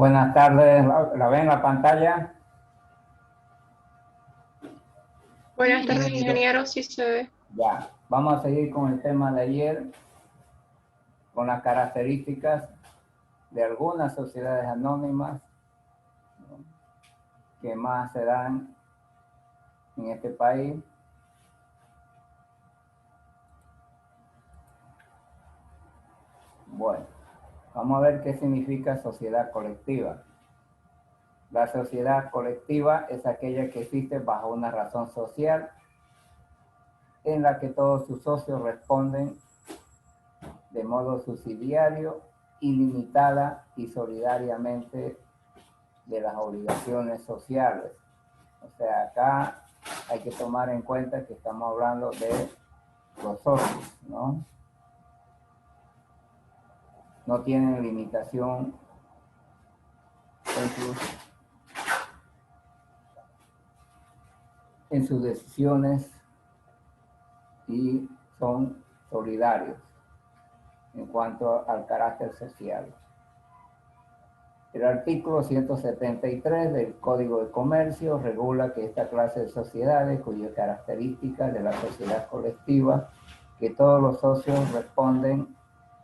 Buenas tardes, ¿la ven en la pantalla? Buenas tardes, ingeniero, sí se ve. Ya, vamos a seguir con el tema de ayer, con las características de algunas sociedades anónimas, ¿no?, que más se dan en este país. Bueno, vamos a ver qué significa sociedad colectiva. La sociedad colectiva es aquella que existe bajo una razón social en la que todos sus socios responden de modo subsidiario, ilimitada y solidariamente de las obligaciones sociales. O sea, acá hay que tomar en cuenta que estamos hablando de los socios, ¿no? No tienen limitación en sus decisiones y son solidarios en cuanto al carácter social. El artículo 173 del Código de Comercio regula que esta clase de sociedades, cuyas características de la sociedad colectiva, que todos los socios responden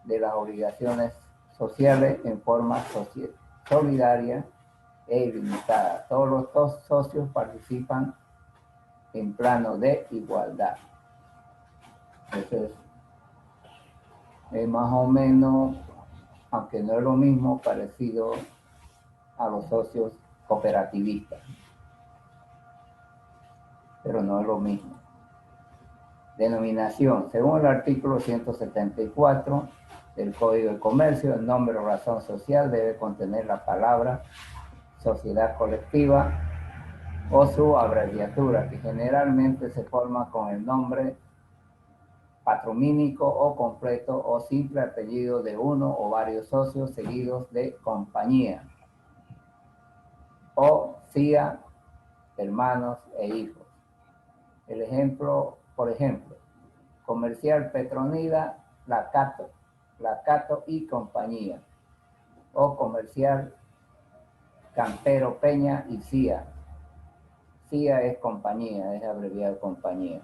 de las obligaciones sociales en forma solidaria e ilimitada. Todos los socios participan en plano de igualdad. Entonces, es más o menos, aunque no es lo mismo, parecido a los socios cooperativistas, pero no es lo mismo. Denominación. Según el artículo 174 del Código de Comercio, el nombre o razón social debe contener la palabra sociedad colectiva o su abreviatura, que generalmente se forma con el nombre patronímico o completo o simple apellido de uno o varios socios seguidos de compañía, o CIA, hermanos e hijos. El ejemplo, por ejemplo, Comercial Petronila, Lacato y compañía, o Comercial Campero Peña y CIA. CIA es compañía, es abreviado compañía.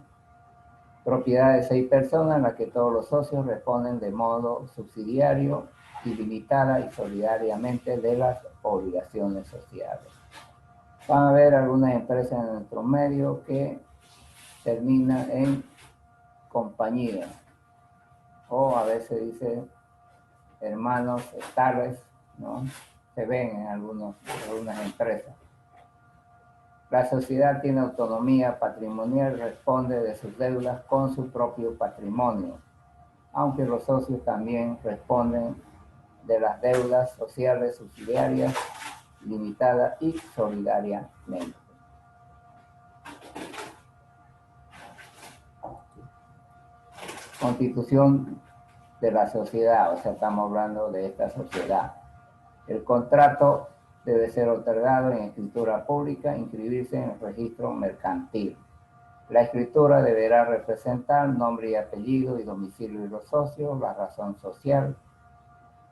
Propiedad de 6 personas en la que todos los socios responden de modo subsidiario, ilimitada y solidariamente de las obligaciones sociales. Van a ver algunas empresas en nuestro medio que terminan en compañía, o a veces dice hermanos tales, ¿no? Se ven en algunas empresas. La sociedad tiene autonomía patrimonial, responde de sus deudas con su propio patrimonio, aunque los socios también responden de las deudas sociales subsidiarias, limitadas y solidariamente. Constitución de la sociedad, o sea, estamos hablando de esta sociedad. El contrato debe ser otorgado en escritura pública, inscribirse en el registro mercantil. La escritura deberá representar nombre y apellido y domicilio de los socios, la razón social,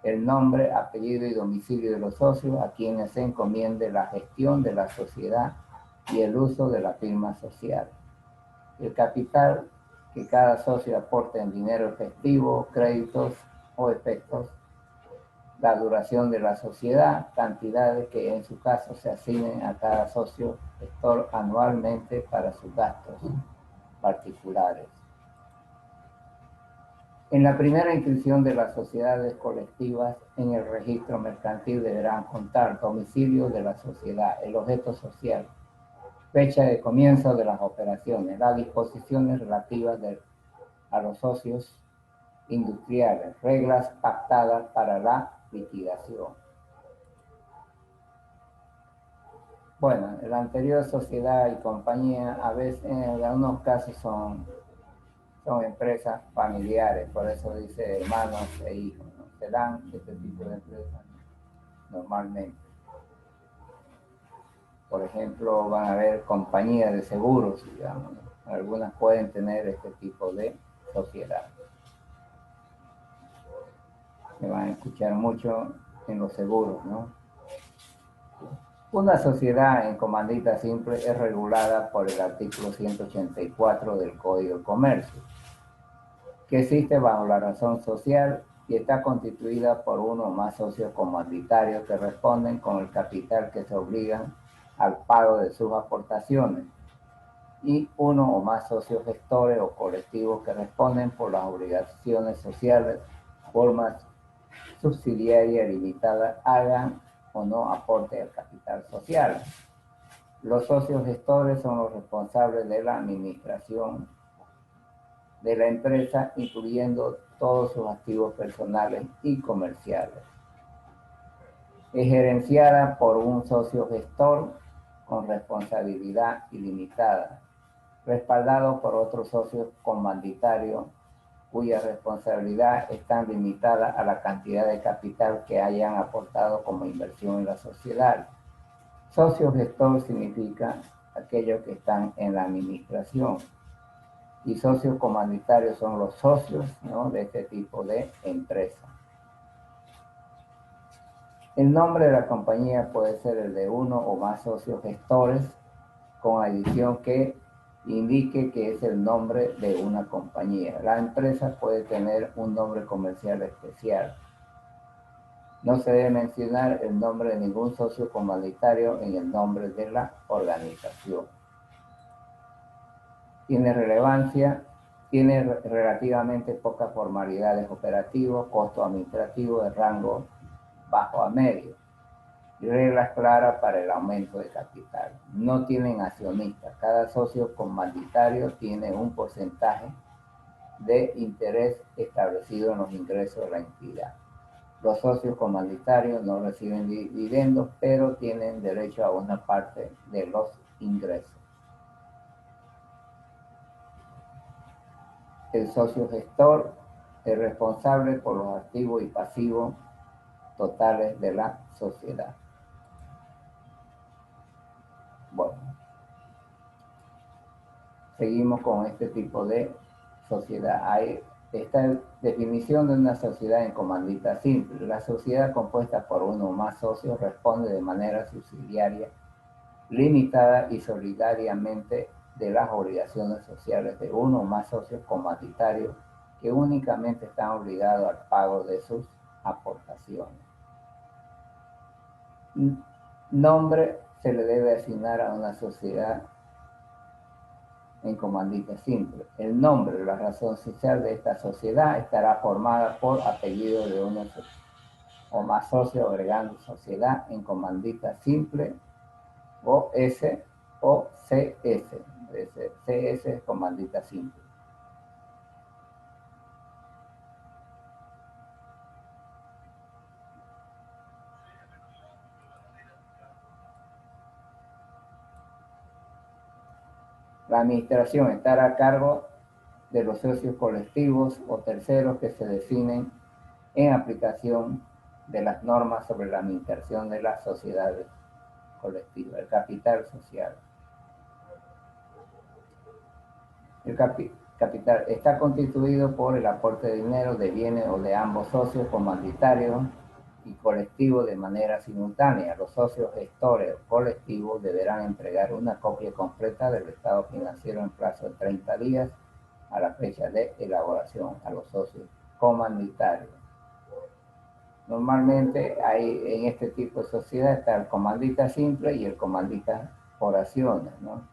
el nombre, apellido y domicilio de los socios a quienes se encomiende la gestión de la sociedad y el uso de la firma social. El capital que cada socio aporte en dinero efectivo, créditos o efectos, la duración de la sociedad, cantidades que en su caso se asignen a cada socio gestor anualmente para sus gastos particulares. En la primera inscripción de las sociedades colectivas en el registro mercantil deberán contar domicilio de la sociedad, el objeto social, fecha de comienzo de las operaciones, las disposiciones relativas a los socios industriales, reglas pactadas para la liquidación. Bueno, la anterior sociedad y compañía a veces en algunos casos son empresas familiares, por eso dice hermanos e hijos, ¿no? Se dan este tipo de empresas normalmente. Por ejemplo, van a haber compañías de seguros, digamos, ¿no? Algunas pueden tener este tipo de sociedad. Se van a escuchar mucho en los seguros, ¿no? Una sociedad en comandita simple es regulada por el artículo 184 del Código de Comercio, que existe bajo la razón social y está constituida por uno o más socios comanditarios que responden con el capital que se obligan al pago de sus aportaciones, y uno o más socios gestores o colectivos que responden por las obligaciones sociales, formas subsidiaria limitada, hagan o no aporte al capital social. Los socios gestores son los responsables de la administración de la empresa, incluyendo todos sus activos personales y comerciales. Es gerenciada por un socio gestor con responsabilidad ilimitada, respaldado por otros socios comanditarios cuya responsabilidad está limitada a la cantidad de capital que hayan aportado como inversión en la sociedad. Socio gestor significa aquellos que están en la administración, y socios comanditarios son los socios, ¿no?, de este tipo de empresa. El nombre de la compañía puede ser el de uno o más socios gestores, con adición que indique que es el nombre de una compañía. La empresa puede tener un nombre comercial especial. No se debe mencionar el nombre de ningún socio comanditario en el nombre de la organización. Tiene relevancia, tiene relativamente pocas formalidades operativas, costo administrativo de rango bajo a medio, y reglas claras para el aumento de capital. No tienen accionistas. Cada socio comanditario tiene un porcentaje de interés establecido en los ingresos de la entidad. Los socios comanditarios no reciben dividendos, pero tienen derecho a una parte de los ingresos. El socio gestor es responsable por los activos y pasivos totales de la sociedad. Bueno, seguimos con este tipo de sociedad. Hay esta definición de una sociedad en comandita simple. La sociedad compuesta por uno o más socios responde de manera subsidiaria, limitada y solidariamente de las obligaciones sociales de uno o más socios comanditarios que únicamente están obligados al pago de sus aportaciones. Nombre se le debe asignar a una sociedad en comandita simple. El nombre, la razón social de esta sociedad estará formada por apellido de uno o más socios agregando sociedad en comandita simple o S o CS. CS es comandita simple. La administración estará a cargo de los socios colectivos o terceros que se definen en aplicación de las normas sobre la administración de las sociedades colectivas, el capital social. El capital está constituido por el aporte de dinero, de bienes o de ambos socios comanditarios y colectivos de manera simultánea. Los socios gestores o colectivos deberán entregar una copia completa del estado financiero en plazo de 30 días a la fecha de elaboración a los socios comandatarios. Normalmente hay en este tipo de sociedad está el comandita simple y el comandita por acciones, ¿no?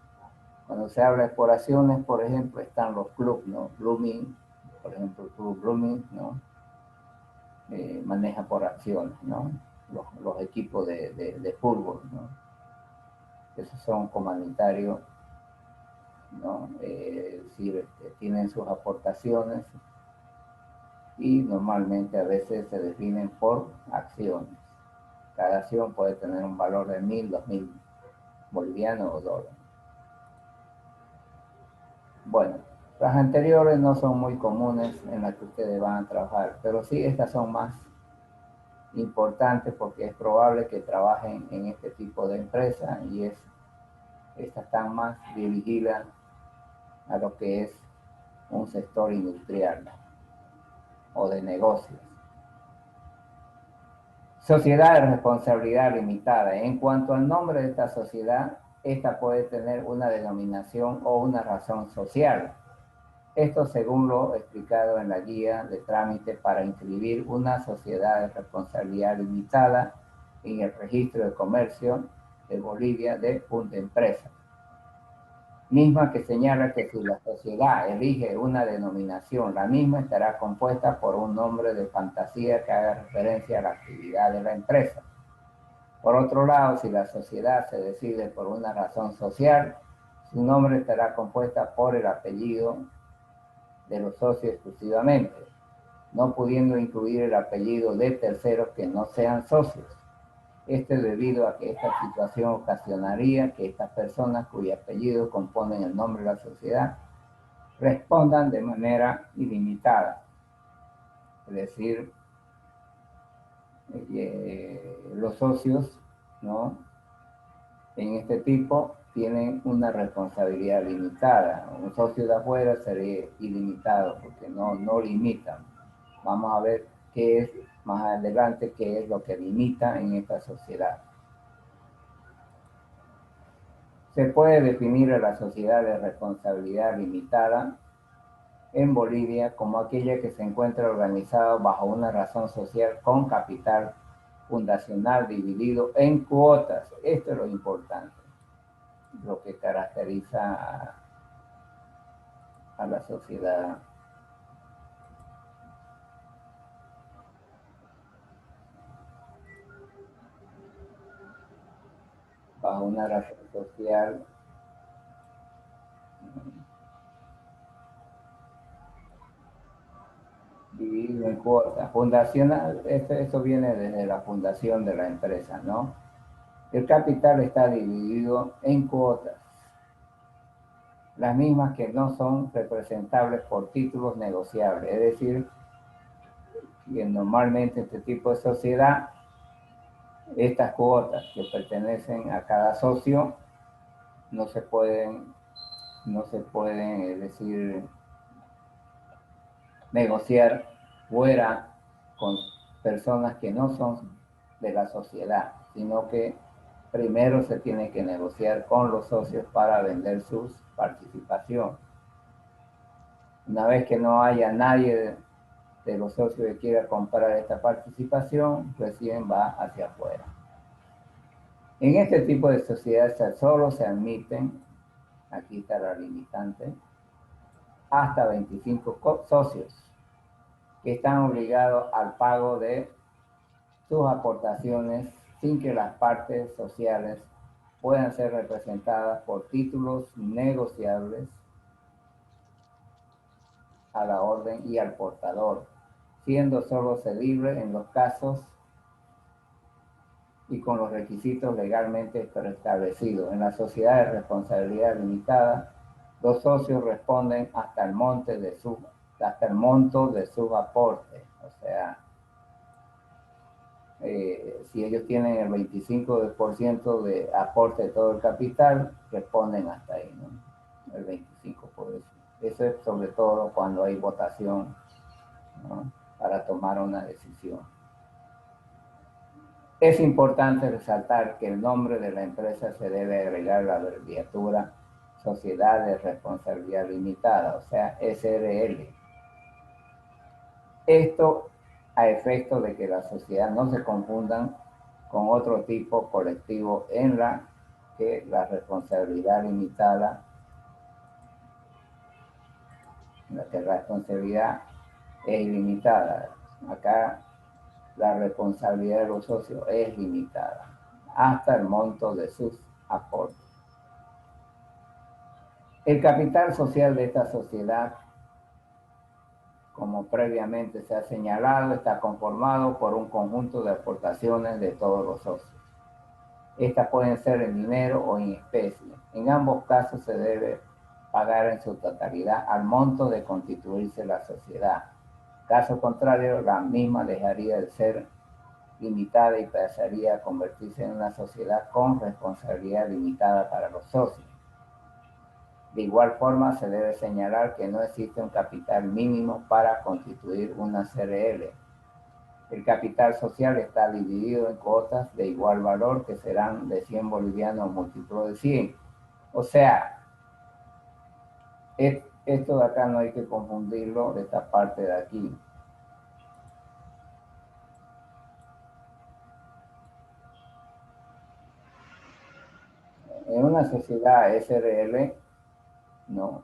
Cuando se habla de por acciones, por ejemplo, están los clubes, ¿no? Blooming, por ejemplo, el club Blooming, ¿no? Maneja por acciones, ¿no? Los equipos de fútbol, ¿no? Esos son comunitarios, ¿no? Tienen sus aportaciones y normalmente a veces se definen por acciones. Cada acción puede tener un valor de 1.000, 2.000 bolivianos o dólares. Bueno, las anteriores no son muy comunes en las que ustedes van a trabajar, pero sí estas son más importantes porque es probable que trabajen en este tipo de empresa y estas están más dirigidas a lo que es un sector industrial o de negocios. Sociedad de responsabilidad limitada. En cuanto al nombre de esta sociedad, esta puede tener una denominación o una razón social. Esto según lo explicado en la guía de trámite para inscribir una sociedad de responsabilidad limitada en el registro de comercio de Bolivia de Punta Empresa. Misma que señala que si la sociedad elige una denominación, la misma estará compuesta por un nombre de fantasía que haga referencia a la actividad de la empresa. Por otro lado, si la sociedad se decide por una razón social, su nombre estará compuesta por el apellido de los socios exclusivamente, no pudiendo incluir el apellido de terceros que no sean socios. Esto es debido a que esta situación ocasionaría que estas personas cuyos apellidos componen el nombre de la sociedad respondan de manera ilimitada. Es decir, los socios, ¿no?, en este tipo tienen una responsabilidad limitada. Un socio de afuera sería ilimitado porque no limitan. Vamos a ver qué es más adelante, qué es lo que limita en esta sociedad. Se puede definir a la sociedad de responsabilidad limitada en Bolivia como aquella que se encuentra organizada bajo una razón social con capital fundacional dividido en cuotas. Esto es lo importante, lo que caracteriza a la sociedad. Bajo una razón social dividido en cuotas. Fundacional, esto viene desde la fundación de la empresa, ¿no? El capital está dividido en cuotas, las mismas que no son representables por títulos negociables. Es decir, que normalmente este tipo de sociedad, estas cuotas que pertenecen a cada socio, no se pueden, es decir, negociar fuera con personas que no son de la sociedad, sino que primero se tiene que negociar con los socios para vender su participación. Una vez que no haya nadie de los socios que quiera comprar esta participación, recién va hacia afuera. En este tipo de sociedades solo se admiten, aquí está la limitante, hasta 25 socios que están obligados al pago de sus aportaciones sin que las partes sociales puedan ser representadas por títulos negociables a la orden y al portador, siendo solo cedible en los casos y con los requisitos legalmente preestablecidos. En la sociedad de responsabilidad limitada, los socios responden hasta el monto de sus aportes. O sea, si ellos tienen el 25% de aporte de todo el capital, responden hasta ahí, ¿no? El 25%. Eso es sobre todo cuando hay votación, ¿no?, para tomar una decisión. Es importante resaltar que el nombre de la empresa se debe agregar la abreviatura Sociedad de Responsabilidad Limitada, o sea, SRL. Esto a efecto de que la sociedad no se confundan con otro tipo colectivo en la que la responsabilidad limitada, en la que la responsabilidad es ilimitada. Acá la responsabilidad de los socios es limitada hasta el monto de sus aportes. El capital social de esta sociedad, como previamente se ha señalado, está conformado por un conjunto de aportaciones de todos los socios. Estas pueden ser en dinero o en especie. En ambos casos se debe pagar en su totalidad al monto de constituirse la sociedad. Caso contrario, la misma dejaría de ser limitada y pasaría a convertirse en una sociedad con responsabilidad limitada para los socios. De igual forma, se debe señalar que no existe un capital mínimo para constituir una CRL. El capital social está dividido en cuotas de igual valor que serán de 100 bolivianos múltiplo de 100. O sea, esto de acá no hay que confundirlo de esta parte de aquí. En una sociedad SRL, no,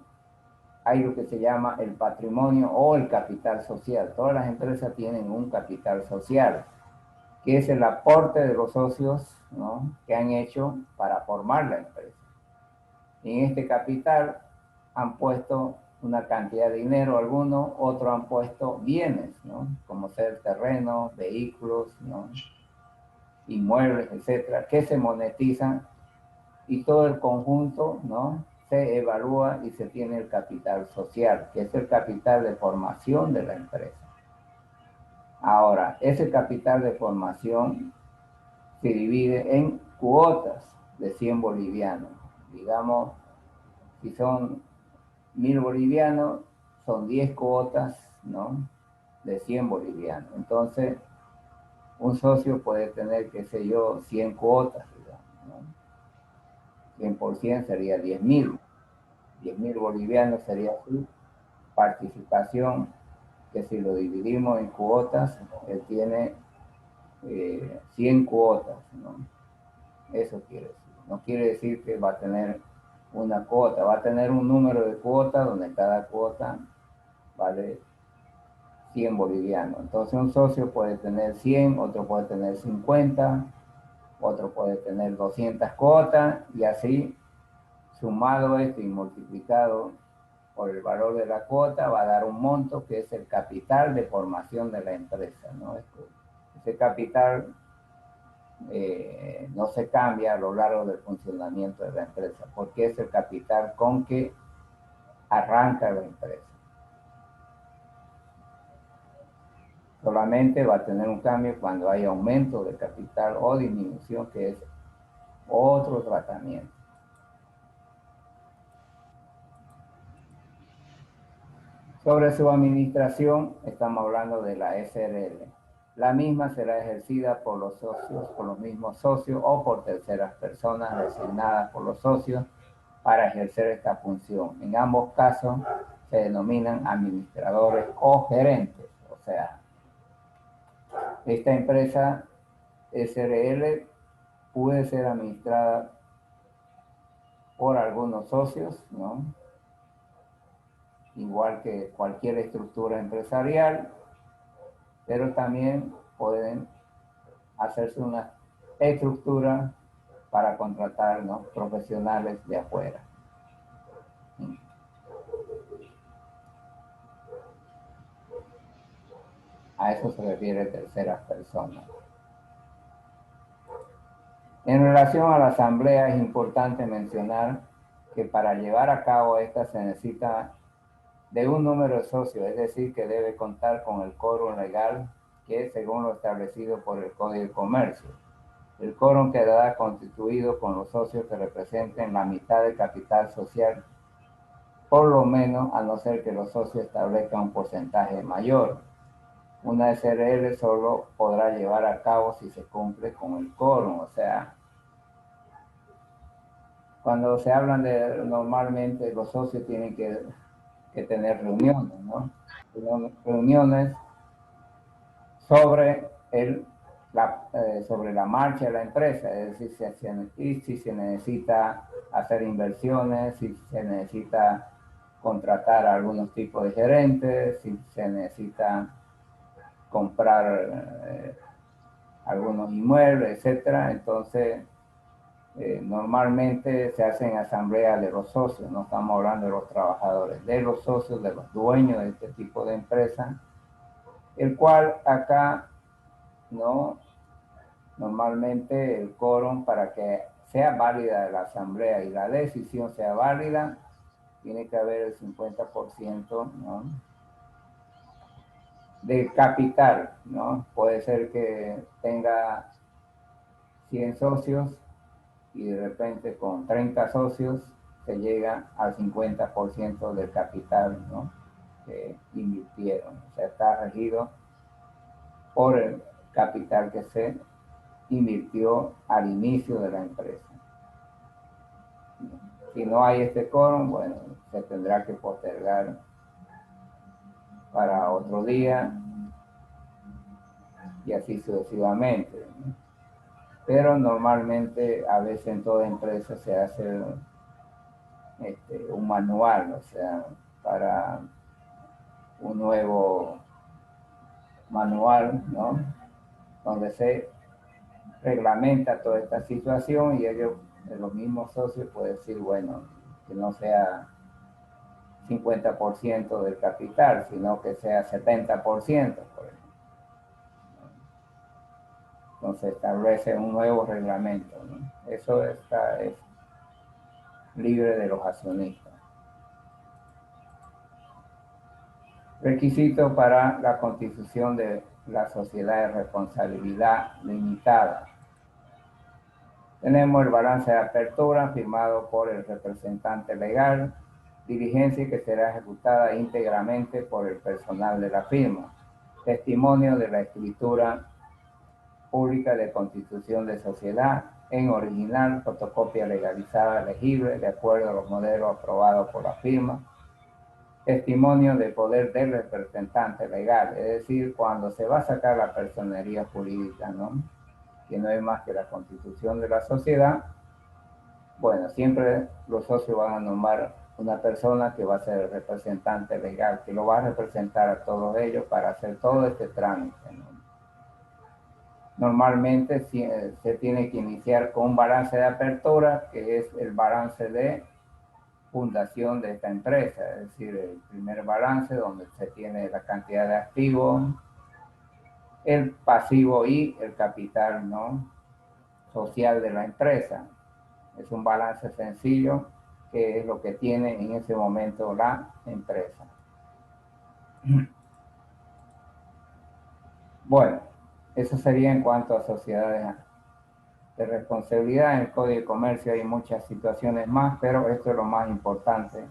hay lo que se llama el patrimonio o el capital social. Todas las empresas tienen un capital social, que es el aporte de los socios, ¿no?, que han hecho para formar la empresa. Y en este capital han puesto una cantidad de dinero algunos, otros han puesto bienes, ¿no?, como ser terrenos, vehículos, ¿no?, inmuebles, etcétera, que se monetizan, y todo el conjunto, ¿no?, se evalúa y se tiene el capital social, que es el capital de formación de la empresa. Ahora, ese capital de formación se divide en cuotas de 100 bolivianos. Digamos, si son 1000 bolivianos, son 10 cuotas, ¿no?, de 100 bolivianos. Entonces, un socio puede tener, qué sé yo, 100 cuotas, digamos, ¿no? 100% sería 10.000. 10.000 bolivianos sería su participación, que si lo dividimos en cuotas, él tiene 100 cuotas, ¿no? Eso quiere decir. No quiere decir que va a tener una cuota, va a tener un número de cuotas donde cada cuota vale 100 bolivianos. Entonces un socio puede tener 100, otro puede tener 50, otro puede tener 200 cuotas, y así, sumado esto y multiplicado por el valor de la cuota, va a dar un monto que es el capital de formación de la empresa, ¿no? Ese capital no se cambia a lo largo del funcionamiento de la empresa, porque es el capital con que arranca la empresa. Solamente va a tener un cambio cuando hay aumento de capital o disminución, que es otro tratamiento. Sobre su administración, estamos hablando de la SRL. La misma será ejercida por los socios, por los mismos socios o por terceras personas designadas por los socios para ejercer esta función. En ambos casos se denominan administradores o gerentes. O sea, esta empresa SRL puede ser administrada por algunos socios, ¿no?, igual que cualquier estructura empresarial, pero también pueden hacerse una estructura para contratar, ¿no?, profesionales de afuera. A eso se refiere terceras personas. En relación a la asamblea, es importante mencionar que para llevar a cabo esta se necesita de un número de socios, es decir, que debe contar con el quórum legal, que según lo establecido por el Código de Comercio. El quórum quedará constituido con los socios que representen la mitad del capital social, por lo menos, a no ser que los socios establezcan un porcentaje mayor. Una SRL solo podrá llevar a cabo si se cumple con el quórum. O sea, cuando se hablan de, normalmente los socios tienen que tener reuniones, ¿no? Reuniones sobre sobre la marcha de la empresa, es decir, si se necesita hacer inversiones, si se necesita contratar a algunos tipos de gerentes, si se necesita comprar algunos inmuebles, etcétera. Entonces, normalmente se hacen asambleas de los socios, no estamos hablando de los trabajadores, de los socios, de los dueños de este tipo de empresa, el cual acá, ¿no?, normalmente el quórum, para que sea válida la asamblea y la decisión sea válida, tiene que haber el 50%, ¿no?, de capital, ¿no? Puede ser que tenga 100 socios y de repente con 30 socios se llega al 50% del capital, ¿no?, que invirtieron. O sea, está regido por el capital que se invirtió al inicio de la empresa. Si no hay este quórum, bueno, se tendrá que postergar para otro día y así sucesivamente, ¿no? Pero normalmente, a veces en toda empresa se hace un manual, o sea, para un nuevo manual, ¿no? Donde se reglamenta toda esta situación y ellos, los mismos socios, pueden decir, bueno, que no sea 50% del capital, sino que sea 70%, por ejemplo. Entonces establece un nuevo reglamento, ¿no? Eso es libre de los accionistas. Requisito para la constitución de la sociedad de responsabilidad limitada. Tenemos el balance de apertura firmado por el representante legal, diligencia que será ejecutada íntegramente por el personal de la firma, testimonio de la escritura pública de constitución de sociedad en original, fotocopia legalizada legible de acuerdo a los modelos aprobados por la firma, testimonio de poder del representante legal, es decir, cuando se va a sacar la personería jurídica, ¿no? Que no es más que la constitución de la sociedad. Bueno, siempre los socios van a nombrar una persona que va a ser el representante legal, que lo va a representar a todos ellos para hacer todo este trámite, ¿no? Normalmente se tiene que iniciar con un balance de apertura, que es el balance de fundación de esta empresa, es decir, el primer balance donde se tiene la cantidad de activos, el pasivo y el capital, ¿no?, social de la empresa. Es un balance sencillo que es lo que tiene en ese momento la empresa. Bueno, eso sería en cuanto a sociedades de responsabilidad. En el Código de Comercio hay muchas situaciones más, pero esto es lo más importante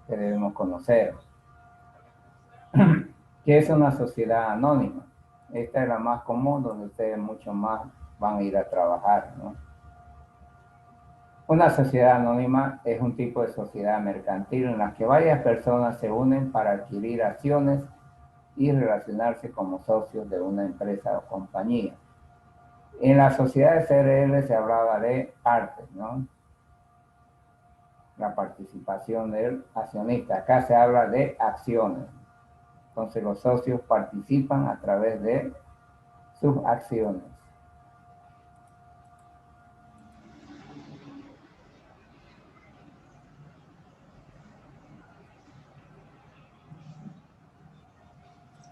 que debemos conocer. ¿Qué es una sociedad anónima? Esta es la más común, donde ustedes mucho más van a ir a trabajar, ¿no? Una sociedad anónima es un tipo de sociedad mercantil en la que varias personas se unen para adquirir acciones y relacionarse como socios de una empresa o compañía. En la sociedad de CRL se hablaba de partes, ¿no? La participación del accionista. Acá se habla de acciones. Entonces los socios participan a través de sus acciones.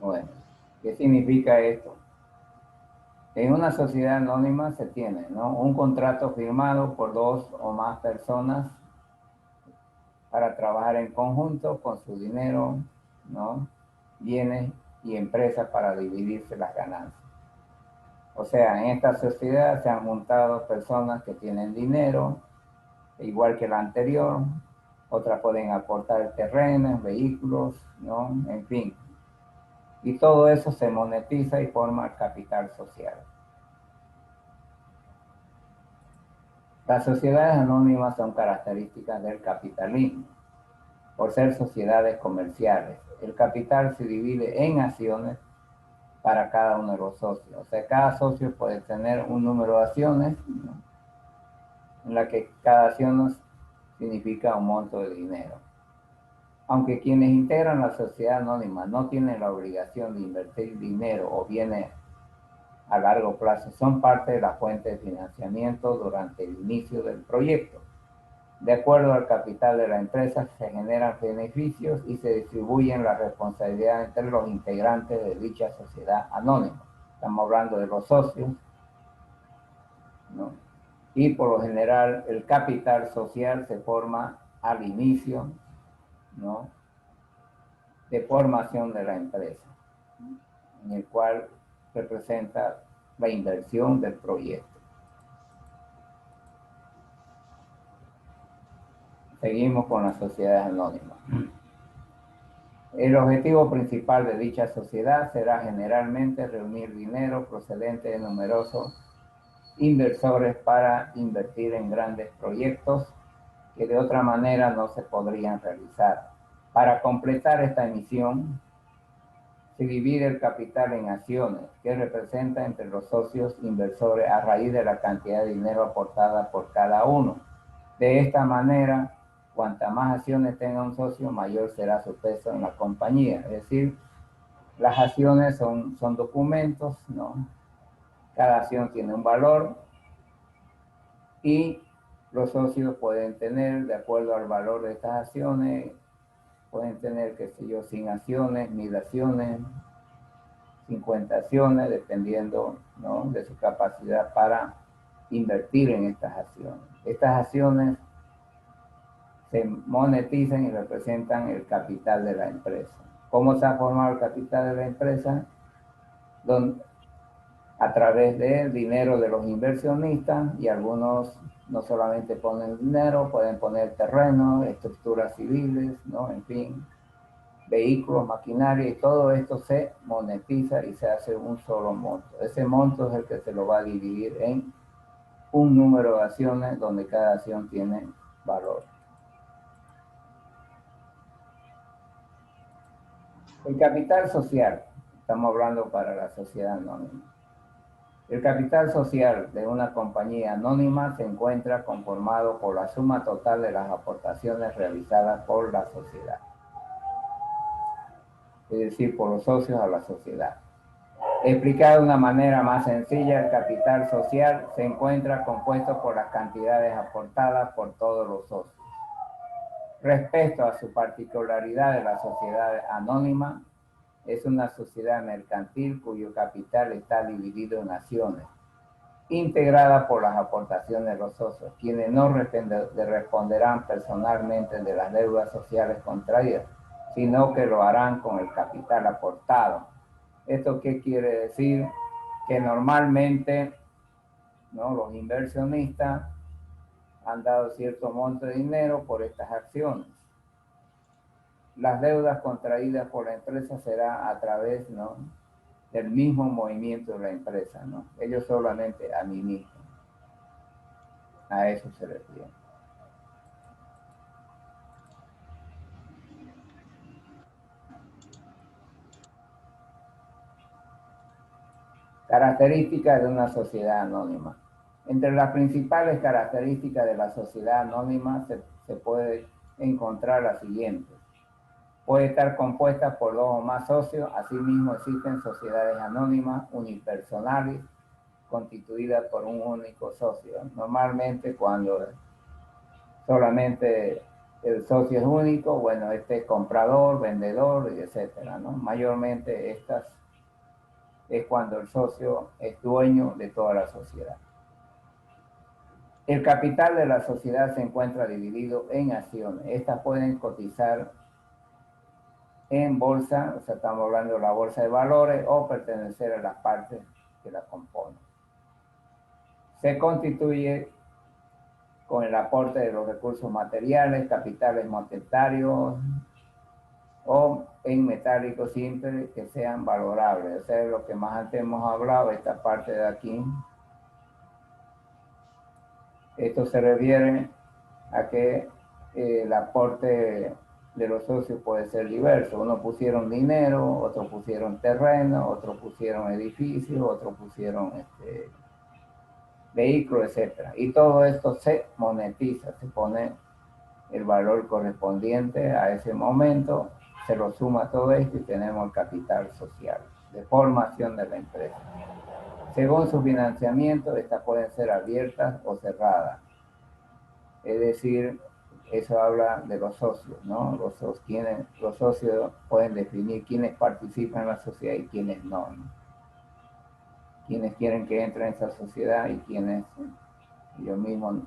Bueno, ¿qué significa esto? En una sociedad anónima se tiene, ¿no?, un contrato firmado por dos o más personas para trabajar en conjunto con su dinero, ¿no?, bienes y empresas para dividirse las ganancias. O sea, en esta sociedad se han juntado personas que tienen dinero, igual que la anterior. Otras pueden aportar terrenos, vehículos, ¿no?, en fin. Y todo eso se monetiza y forma el capital social. Las sociedades anónimas son características del capitalismo, por ser sociedades comerciales. El capital se divide en acciones para cada uno de los socios. O sea, cada socio puede tener un número de acciones, ¿no?, en la que cada acción significa un monto de dinero. Aunque quienes integran la sociedad anónima no tienen la obligación de invertir dinero o bienes a largo plazo, son parte de la fuente de financiamiento durante el inicio del proyecto. De acuerdo al capital de la empresa, se generan beneficios y se distribuyen las responsabilidades entre los integrantes de dicha sociedad anónima. Estamos hablando de los socios, ¿no? Y por lo general el capital social se forma al inicio, ¿no?, de formación de la empresa, en el cual representa la inversión del proyecto. Seguimos con las sociedades anónimas. El objetivo principal de dicha sociedad será generalmente reunir dinero procedente de numerosos inversores para invertir en grandes proyectos que de otra manera no se podrían realizar. Para completar esta misión, se divide el capital en acciones, que representa entre los socios inversores a raíz de la cantidad de dinero aportada por cada uno. De esta manera, cuanta más acciones tenga un socio, mayor será su peso en la compañía. Es decir, las acciones son documentos, ¿no? Cada acción tiene un valor y los socios pueden tener, de acuerdo al valor de estas acciones, pueden tener, qué sé yo, 100 acciones, 1000 acciones, 50 acciones, dependiendo, ¿no?, de su capacidad para invertir en estas acciones. Estas acciones se monetizan y representan el capital de la empresa. ¿Cómo se ha formado el capital de la empresa? A través del dinero de los inversionistas, y algunos no solamente ponen dinero, pueden poner terreno, estructuras civiles, ¿no?, en fin, vehículos, maquinaria, y todo esto se monetiza y se hace un solo monto. Ese monto es el que se lo va a dividir en un número de acciones donde cada acción tiene valor. El capital social, estamos hablando para la sociedad anónima. El capital social de una compañía anónima se encuentra conformado por la suma total de las aportaciones realizadas por la sociedad, es decir, por los socios a la sociedad. Explicado de una manera más sencilla, el capital social se encuentra compuesto por las cantidades aportadas por todos los socios. Respecto a su particularidad de la sociedad anónima, es una sociedad mercantil cuyo capital está dividido en acciones, integrada por las aportaciones de los socios, quienes no responderán personalmente de las deudas sociales contraídas, sino que lo harán con el capital aportado. ¿Esto qué quiere decir? Que normalmente, ¿no?, los inversionistas han dado cierto monto de dinero por estas acciones. Las deudas contraídas por la empresa será a través, ¿no?, del mismo movimiento de la empresa, ¿no? Ellos solamente administran. A eso se refiere. Características de una sociedad anónima. Entre las principales características de la sociedad anónima se puede encontrar las siguientes. Puede estar compuesta por 2 o más socios. Asimismo, existen sociedades anónimas unipersonales constituidas por un único socio. Normalmente, cuando solamente el socio es único, bueno, este es comprador, vendedor, etcétera, ¿no? Mayormente estas es cuando el socio es dueño de toda la sociedad. El capital de la sociedad se encuentra dividido en acciones. Estas pueden cotizar en bolsa, o sea, estamos hablando de la bolsa de valores, o pertenecer a las partes que la componen. Se constituye con el aporte de los recursos materiales, capitales monetarios o en metálicos simples que sean valorables. O sea, lo que más antes hemos hablado, esta parte de aquí. Esto se refiere a que el aporte de los socios puede ser diverso. Unos pusieron dinero, otros pusieron terreno, otros pusieron edificios, otros pusieron vehículos, etc. Y todo esto se monetiza, se pone el valor correspondiente a ese momento, se lo suma todo esto y tenemos el capital social de formación de la empresa. Según su financiamiento, estas pueden ser abiertas o cerradas. Es decir, eso habla de los socios, ¿no? Los socios pueden definir quiénes participan en la sociedad y quiénes no, ¿no? Quienes quieren que entre en esa sociedad y quienes ellos mismos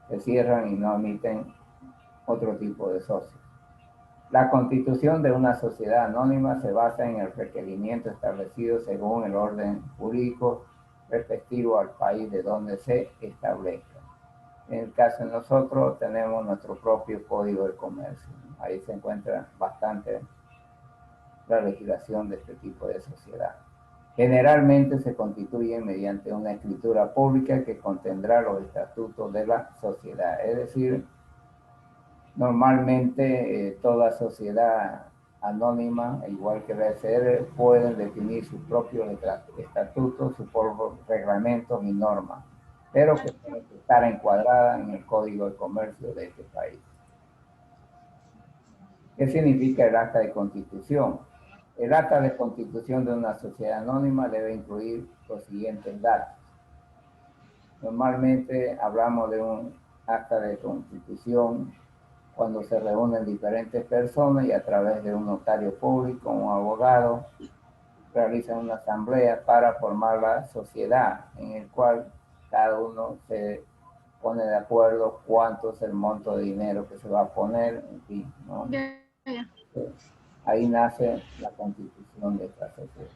se cierran y no admiten otro tipo de socios. La constitución de una sociedad anónima se basa en el requerimiento establecido según el orden jurídico respectivo al país de donde se establezca. En el caso de nosotros tenemos nuestro propio código de comercio. Ahí se encuentra bastante la legislación de este tipo de sociedad. Generalmente se constituyen mediante una escritura pública que contendrá los estatutos de la sociedad. Es decir, normalmente toda sociedad anónima, igual que la SR, pueden definir sus propios estatutos, sus propios reglamentos y normas, pero que tienen que estar encuadradas en el Código de Comercio de este país. ¿Qué significa el acta de constitución? El acta de constitución de una sociedad anónima debe incluir los siguientes datos. Normalmente hablamos de un acta de constitución cuando se reúnen diferentes personas y a través de un notario público, un abogado, realizan una asamblea para formar la sociedad en el cual cada uno se pone de acuerdo cuánto es el monto de dinero que se va a poner, en fin, ¿no? Ahí nace la constitución de esta sociedad.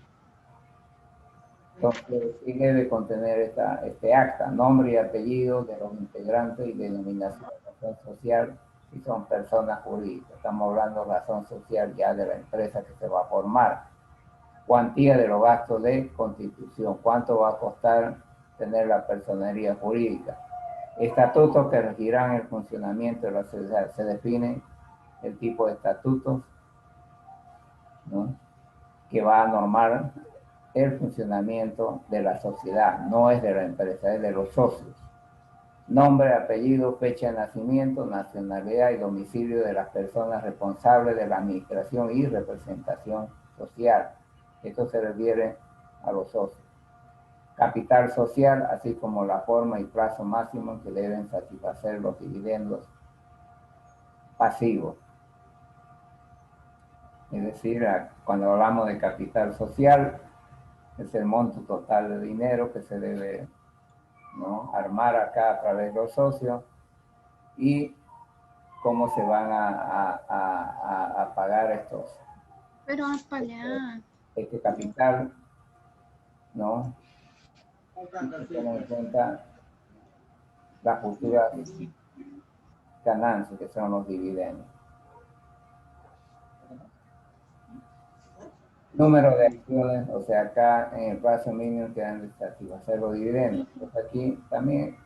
Entonces, sí debe contener este acta, nombre y apellido de los integrantes y denominación de razón social si son personas jurídicas. Estamos hablando de razón social ya de la empresa que se va a formar. Cuantía de los gastos de constitución, cuánto va a costar tener la personería jurídica. Estatutos que regirán el funcionamiento de la sociedad. Se define el tipo de estatutos, ¿no?, que va a normar el funcionamiento de la sociedad, no es de la empresa, es de los socios. Nombre, apellido, fecha de nacimiento, nacionalidad y domicilio de las personas responsables de la administración y representación social. Esto se refiere a los socios. Capital social, así como la forma y plazo máximo que deben satisfacer los dividendos pasivos. Es decir, cuando hablamos de capital social, es el monto total de dinero que se debe, ¿no?, armar acá a través de los socios y cómo se van a pagar estos. Pero para allá. Este capital, ¿no? Tener en cuenta las futuras ganancias que son los dividendos. Número de acciones, o sea, acá en el plazo mínimo que dan de satisfacer los dividendos. Pues aquí también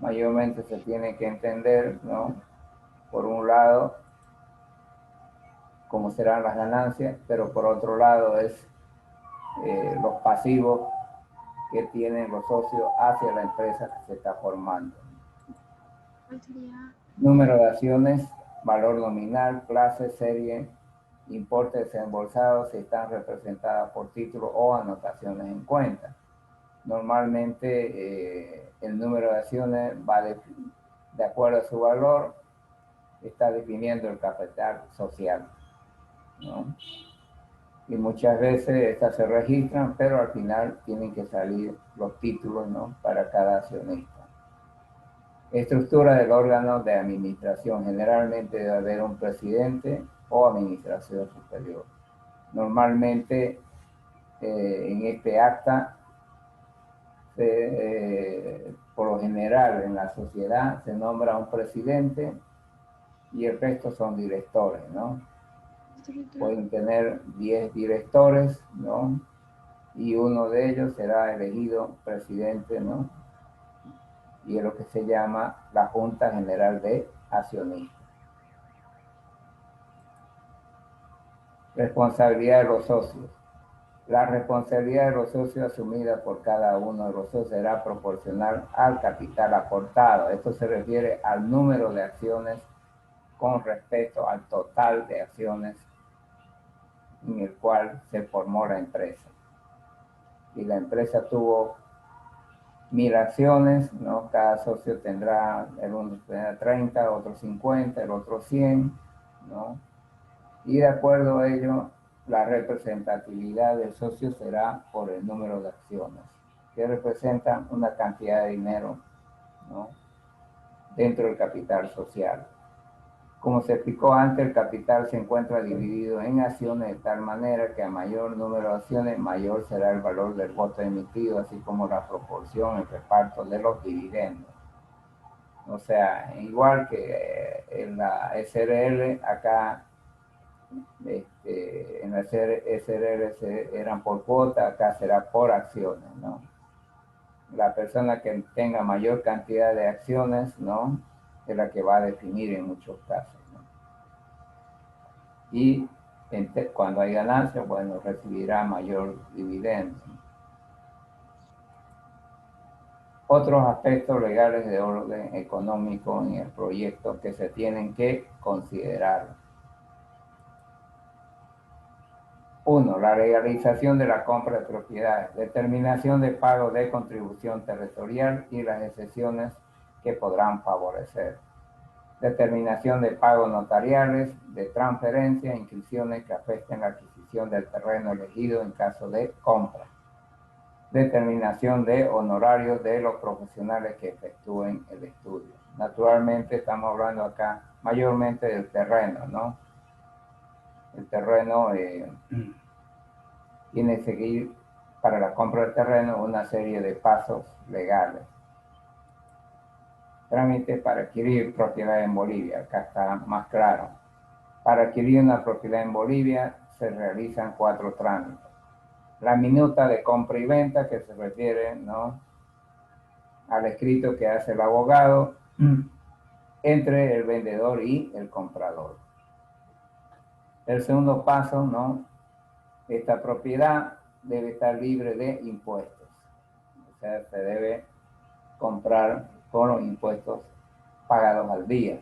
mayormente se tiene que entender, ¿no?, por un lado, cómo serán las ganancias, pero por otro lado es los pasivos que tienen los socios hacia la empresa que se está formando. Número de acciones, valor nominal, clase, serie, importe desembolsado si están representadas por títulos o anotaciones en cuenta. Normalmente el número de acciones va de acuerdo a su valor, está definiendo el capital social, ¿no? Y muchas veces estas se registran, pero al final tienen que salir los títulos, ¿no?, para cada accionista. Estructura del órgano de administración. Generalmente debe haber un presidente o administración superior. Normalmente en este acta, por lo general en la sociedad se nombra un presidente y el resto son directores, ¿no? Pueden tener 10 directores, ¿no?, y uno de ellos será elegido presidente, ¿no?, y es lo que se llama la Junta General de Accionistas. Responsabilidad de los socios. La responsabilidad de los socios asumida por cada uno de los socios será proporcional al capital aportado. Esto se refiere al número de acciones con respecto al total de acciones en el cual se formó la empresa. Si la empresa tuvo 1000 acciones, ¿no?, cada socio tendrá, el uno tendrá 30, otro 50, el otro 100, ¿no? Y de acuerdo a ello, la representatividad del socio será por el número de acciones, que representan una cantidad de dinero, ¿no?, dentro del capital social. Como se explicó antes, el capital se encuentra dividido en acciones de tal manera que a mayor número de acciones, mayor será el valor del voto emitido, así como la proporción, el reparto de los dividendos. O sea, igual que en la SRL, acá En la SRL eran por cuota, acá será por acciones, ¿no? La persona que tenga mayor cantidad de acciones, ¿no? Es la que va a definir en muchos casos, ¿no? Y cuando hay ganancia, bueno, recibirá mayor dividendo. Otros aspectos legales de orden económico en el proyecto que se tienen que considerar. 1. La legalización de la compra de propiedades, determinación de pago de contribución territorial y las excepciones que podrán favorecer. Determinación de pagos notariales, de transferencia, inscripciones que afecten la adquisición del terreno elegido en caso de compra. Determinación de honorarios de los profesionales que efectúen el estudio. Naturalmente estamos hablando acá mayormente del terreno, ¿no? El terreno tiene que seguir para la compra del terreno una serie de pasos legales. Trámite para adquirir propiedad en Bolivia, acá está más claro. Para adquirir una propiedad en Bolivia se realizan 4 trámites. La minuta de compra y venta, que se refiere, ¿no?, al escrito que hace el abogado entre el vendedor y el comprador. El segundo paso, ¿no? Esta propiedad debe estar libre de impuestos. O sea, se debe comprar con los impuestos pagados al día.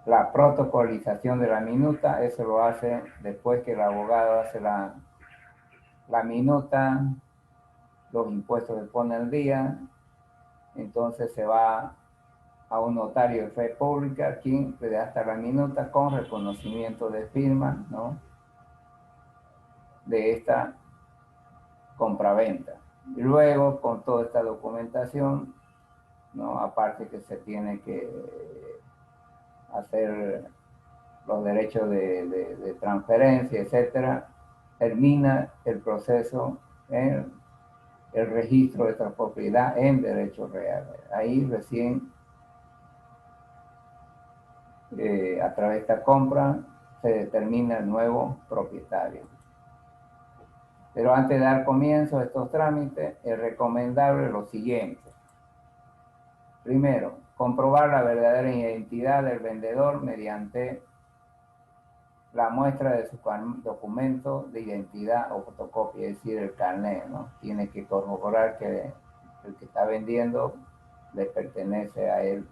La protocolización de la minuta, eso lo hace después que el abogado hace la minuta, los impuestos se ponen al día, entonces se va a un notario de fe pública, quien redacta la minuta con reconocimiento de firma, ¿no?, de esta compraventa. Y luego, con toda esta documentación, ¿no?, aparte que se tiene que hacer los derechos de transferencia, etcétera, termina el proceso en el registro de esta propiedad en derechos reales. Ahí recién, a través de esta compra, se determina el nuevo propietario. Pero antes de dar comienzo a estos trámites, es recomendable lo siguiente. Primero, comprobar la verdadera identidad del vendedor mediante la muestra de su documento de identidad o fotocopia, es decir, el carnet, ¿no? Tiene que corroborar que el que está vendiendo le pertenece a él,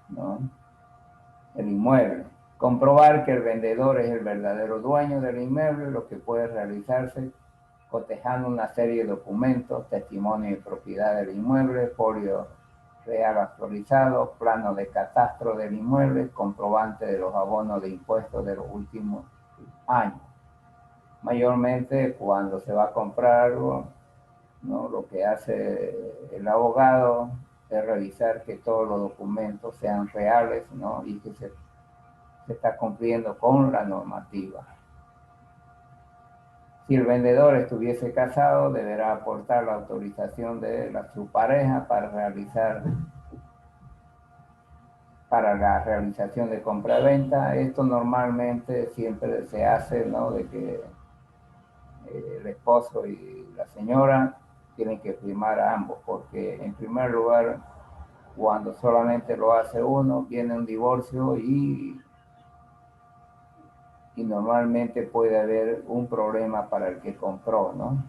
¿no?, el inmueble. Comprobar que el vendedor es el verdadero dueño del inmueble, lo que puede realizarse cotejando una serie de documentos, testimonio de propiedad del inmueble, folio real actualizado, plano de catastro del inmueble, comprobante de los abonos de impuestos de los últimos años. Mayormente cuando se va a comprar algo, ¿no?, lo que hace el abogado es revisar que todos los documentos sean reales, ¿no?, y que se está cumpliendo con la normativa. Si el vendedor estuviese casado, deberá aportar la autorización de su pareja para la realización de compra-venta. Esto normalmente siempre se hace, ¿no?, de que el esposo y la señora tienen que firmar a ambos, porque en primer lugar, cuando solamente lo hace uno, viene un divorcio y normalmente puede haber un problema para el que compró, ¿no?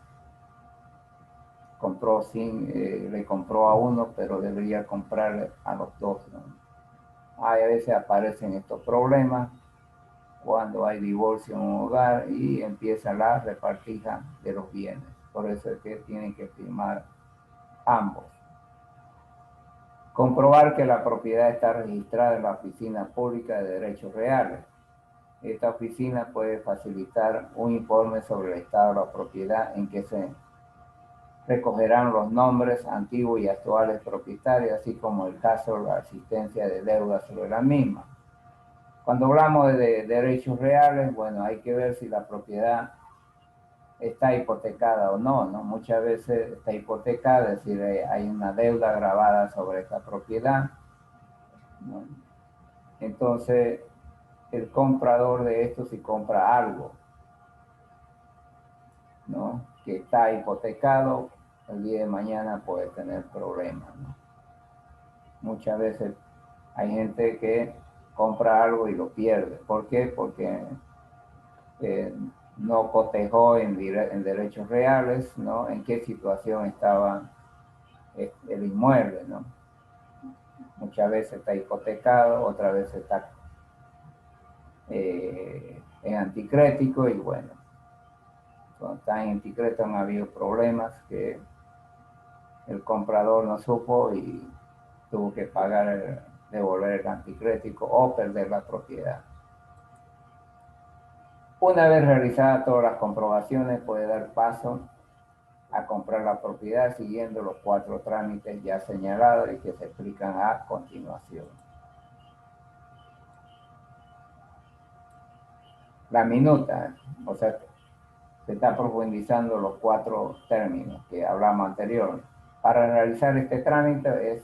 Compró le compró a uno, pero debería comprarle a los dos, ¿no? A veces aparecen estos problemas cuando hay divorcio en un hogar y empieza la repartija de los bienes. Por eso es que tienen que firmar ambos. Comprobar que la propiedad está registrada en la Oficina Pública de Derechos Reales. Esta oficina puede facilitar un informe sobre el estado de la propiedad en que se recogerán los nombres antiguos y actuales propietarios, así como el caso de la existencia de deudas sobre la misma. Cuando hablamos de derechos reales, bueno, hay que ver si la propiedad está hipotecada o no, ¿no? Muchas veces está hipotecada, es decir, hay una deuda grabada sobre esta propiedad, ¿no? Entonces, el comprador de esto si compra algo, ¿no? Que está hipotecado, el día de mañana puede tener problemas, ¿no? Muchas veces hay gente que compra algo y lo pierde. ¿Por qué? Porque no cotejó en derechos reales, ¿no? En qué situación estaba el inmueble, ¿no? Muchas veces está hipotecado, otras veces está en anticrético y bueno, cuando está en anticrético han habido problemas que el comprador no supo y tuvo que pagar, devolver el anticrético o perder la propiedad. Una vez realizadas todas las comprobaciones, puede dar paso a comprar la propiedad siguiendo los 4 trámites ya señalados y que se explican a continuación. La minuta, o sea, se está profundizando los 4 términos que hablamos anterior. Para realizar este trámite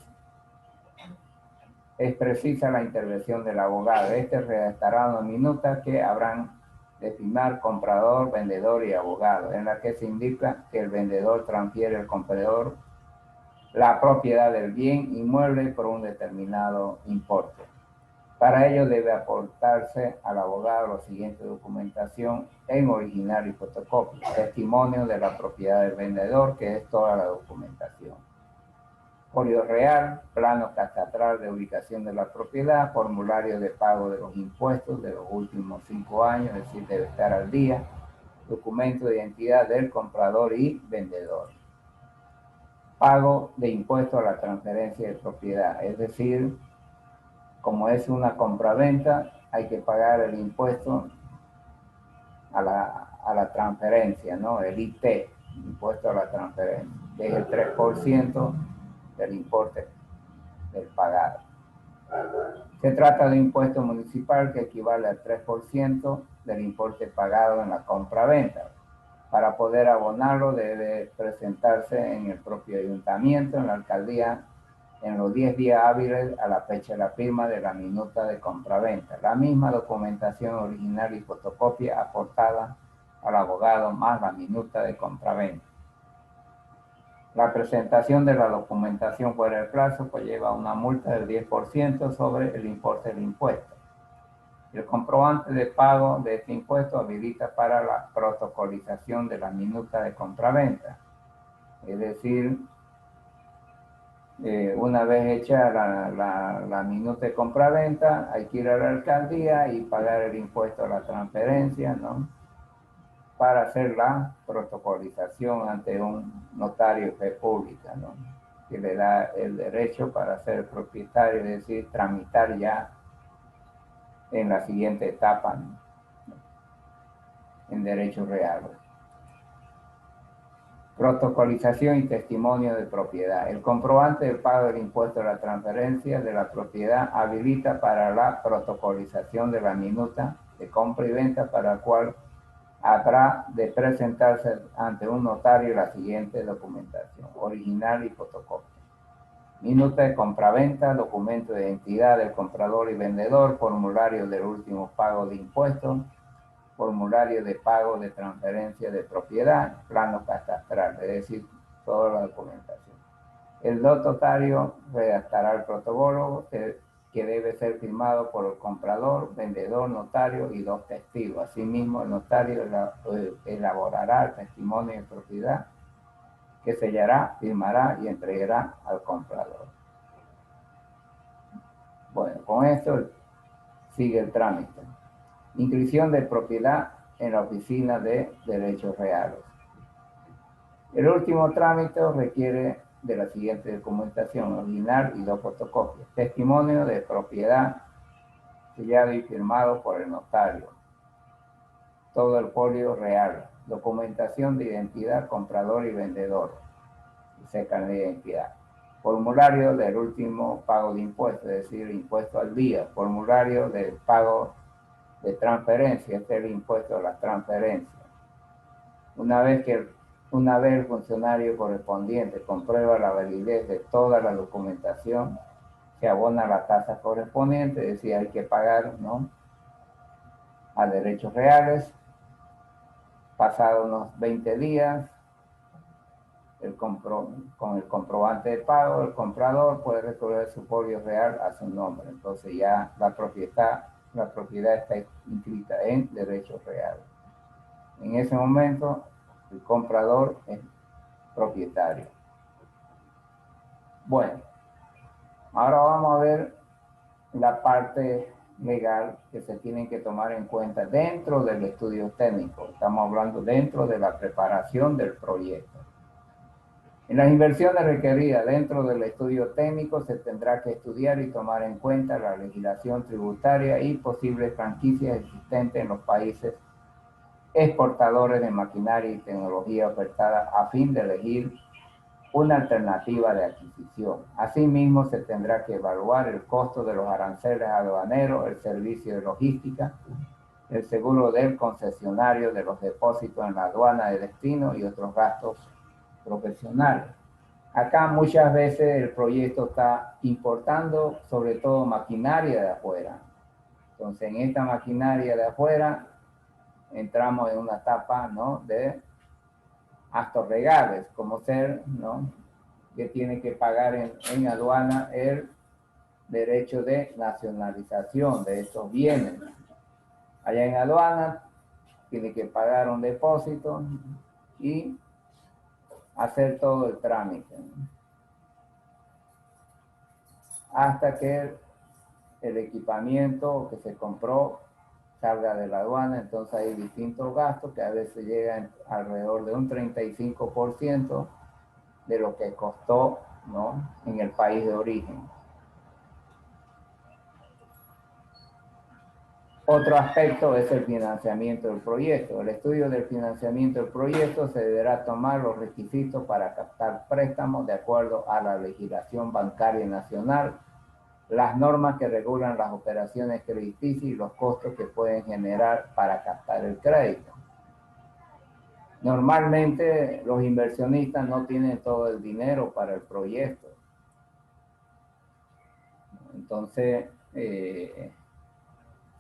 es precisa la intervención del abogado. Este redactará una minuta que habrán de firmar comprador, vendedor y abogado, en la que se indica que el vendedor transfiere al comprador la propiedad del bien inmueble por un determinado importe. Para ello debe aportarse al abogado la siguiente documentación en original y fotocopia: testimonio de la propiedad del vendedor, que es toda la documentación; folio real, plano catastral de ubicación de la propiedad, formulario de pago de los impuestos de los últimos 5 años, es decir, debe estar al día; documento de identidad del comprador y vendedor; pago de impuesto a la transferencia de propiedad, es decir, como es una compraventa, hay que pagar el impuesto a la transferencia, ¿no? El IT, impuesto a la transferencia, que es el 3% del importe del pagado. Se trata de un impuesto municipal que equivale al 3% del importe pagado en la compraventa. Para poder abonarlo debe presentarse en el propio ayuntamiento, en la alcaldía, en los 10 días hábiles a la fecha de la firma de la minuta de compraventa. La misma documentación original y fotocopia aportada al abogado más la minuta de compraventa. La presentación de la documentación fuera del plazo conlleva una multa del 10% sobre el importe del impuesto. El comprobante de pago de este impuesto habilita para la protocolización de la minuta de compraventa. Es decir, una vez hecha la minuta de compraventa, hay que ir a la alcaldía y pagar el impuesto a la transferencia, ¿no? Para hacer la protocolización ante un notario de fe pública, ¿no? Que le da el derecho para ser propietario, es decir, tramitar ya en la siguiente etapa, ¿no? En derechos reales. Protocolización y testimonio de propiedad. El comprobante del pago del impuesto a la transferencia de la propiedad habilita para la protocolización de la minuta de compra y venta, para la cual habrá de presentarse ante un notario la siguiente documentación: original y fotocopia. Minuta de compraventa, documento de identidad del comprador y vendedor, formulario del último pago de impuestos, formulario de pago de transferencia de propiedad, plano catastral, es decir, toda la documentación. El notario redactará el protocolo que debe ser firmado por el comprador, vendedor, notario y 2 testigos. Asimismo, el notario elaborará el testimonio de propiedad que sellará, firmará y entregará al comprador. Bueno, con esto sigue el trámite. Inscripción de propiedad en la Oficina de Derechos Reales. El último trámite requiere de la siguiente documentación: original y 2 fotocopias. Testimonio de propiedad sellado y firmado por el notario. Todo el folio real. Documentación de identidad, comprador y vendedor. Se carnet de identidad. Formulario del último pago de impuestos, es decir, impuesto al día. Formulario del pago de transferencia, este es el impuesto a las transferencias. Una vez el funcionario correspondiente comprueba la validez de toda la documentación, se abona la tasa correspondiente, es decir, hay que pagar, ¿no?, a derechos reales. Pasados unos 20 días, con el comprobante de pago, el comprador puede recurrir su folio real a su nombre. Entonces ya la propiedad está inscrita en derechos reales. En ese momento, el comprador es propietario. Bueno, ahora vamos a ver la parte legal que se tienen que tomar en cuenta dentro del estudio técnico. Estamos hablando dentro de la preparación del proyecto. En las inversiones requeridas dentro del estudio técnico se tendrá que estudiar y tomar en cuenta la legislación tributaria y posibles franquicias existentes en los países exportadores de maquinaria y tecnología ofertada a fin de elegir una alternativa de adquisición. Asimismo, se tendrá que evaluar el costo de los aranceles aduaneros, el servicio de logística, el seguro del concesionario de los depósitos en la aduana de destino y otros gastos profesionales. Acá muchas veces el proyecto está importando sobre todo maquinaria de afuera. Entonces, en esta maquinaria de afuera entramos en una etapa, ¿no?, de actos legales, como ser, ¿no?, que tiene que pagar en aduana el derecho de nacionalización de estos bienes. Allá en aduana tiene que pagar un depósito y hacer todo el trámite, ¿no?, hasta que el equipamiento que se compró salga de la aduana. Entonces hay distintos gastos que a veces llegan alrededor de un 35% de lo que costó, ¿no?, en el país de origen. Otro aspecto es el financiamiento del proyecto. El estudio del financiamiento del proyecto se deberá tomar los requisitos para captar préstamos de acuerdo a la legislación bancaria nacional, las normas que regulan las operaciones crediticias y los costos que pueden generar para captar el crédito. Normalmente los inversionistas no tienen todo el dinero para el proyecto. Entonces,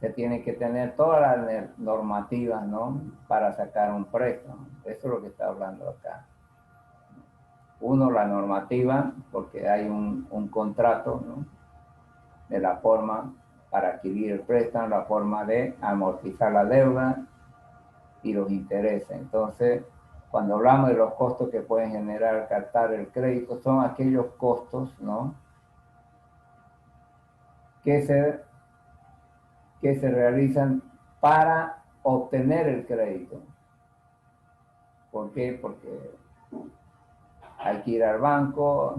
se tiene que tener todas las normativas, ¿no?, para sacar un préstamo. Eso es lo que está hablando acá. Uno, la normativa, porque hay un contrato, ¿no?, de la forma para adquirir el préstamo, la forma de amortizar la deuda y los intereses. Entonces, cuando hablamos de los costos que pueden generar captar el crédito, son aquellos costos, ¿no?, que se realizan para obtener el crédito. ¿Por qué? Porque hay que ir al banco,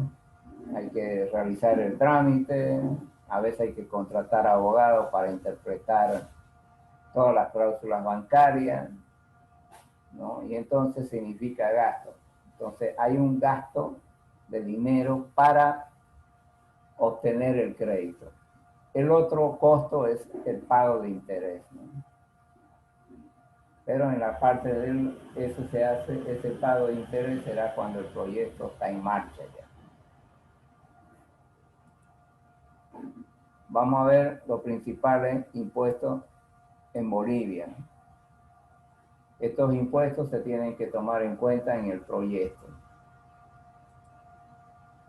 hay que realizar el trámite, a veces hay que contratar abogados para interpretar todas las cláusulas bancarias, ¿no? Y entonces significa gasto. Entonces hay un gasto de dinero para obtener el crédito. El otro costo es el pago de interés, ¿no? Pero en la parte de eso se hace, ese pago de interés será cuando el proyecto está en marcha ya. Vamos a ver los principales impuestos en Bolivia. Estos impuestos se tienen que tomar en cuenta en el proyecto.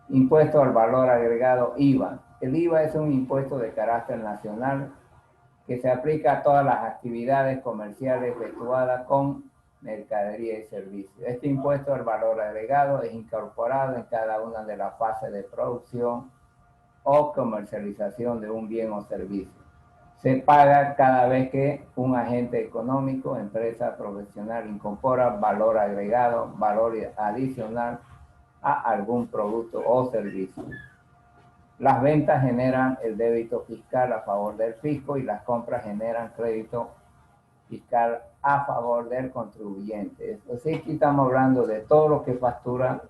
Impuesto al valor agregado IVA. El IVA es un impuesto de carácter nacional que se aplica a todas las actividades comerciales efectuadas con mercadería y servicios. Este impuesto al valor agregado es incorporado en cada una de las fases de producción o comercialización de un bien o servicio. Se paga cada vez que un agente económico, empresa profesional incorpora valor agregado, valor adicional a algún producto o servicio. Las ventas generan el débito fiscal a favor del fisco y las compras generan crédito fiscal a favor del contribuyente. Así que estamos hablando de todo lo que factura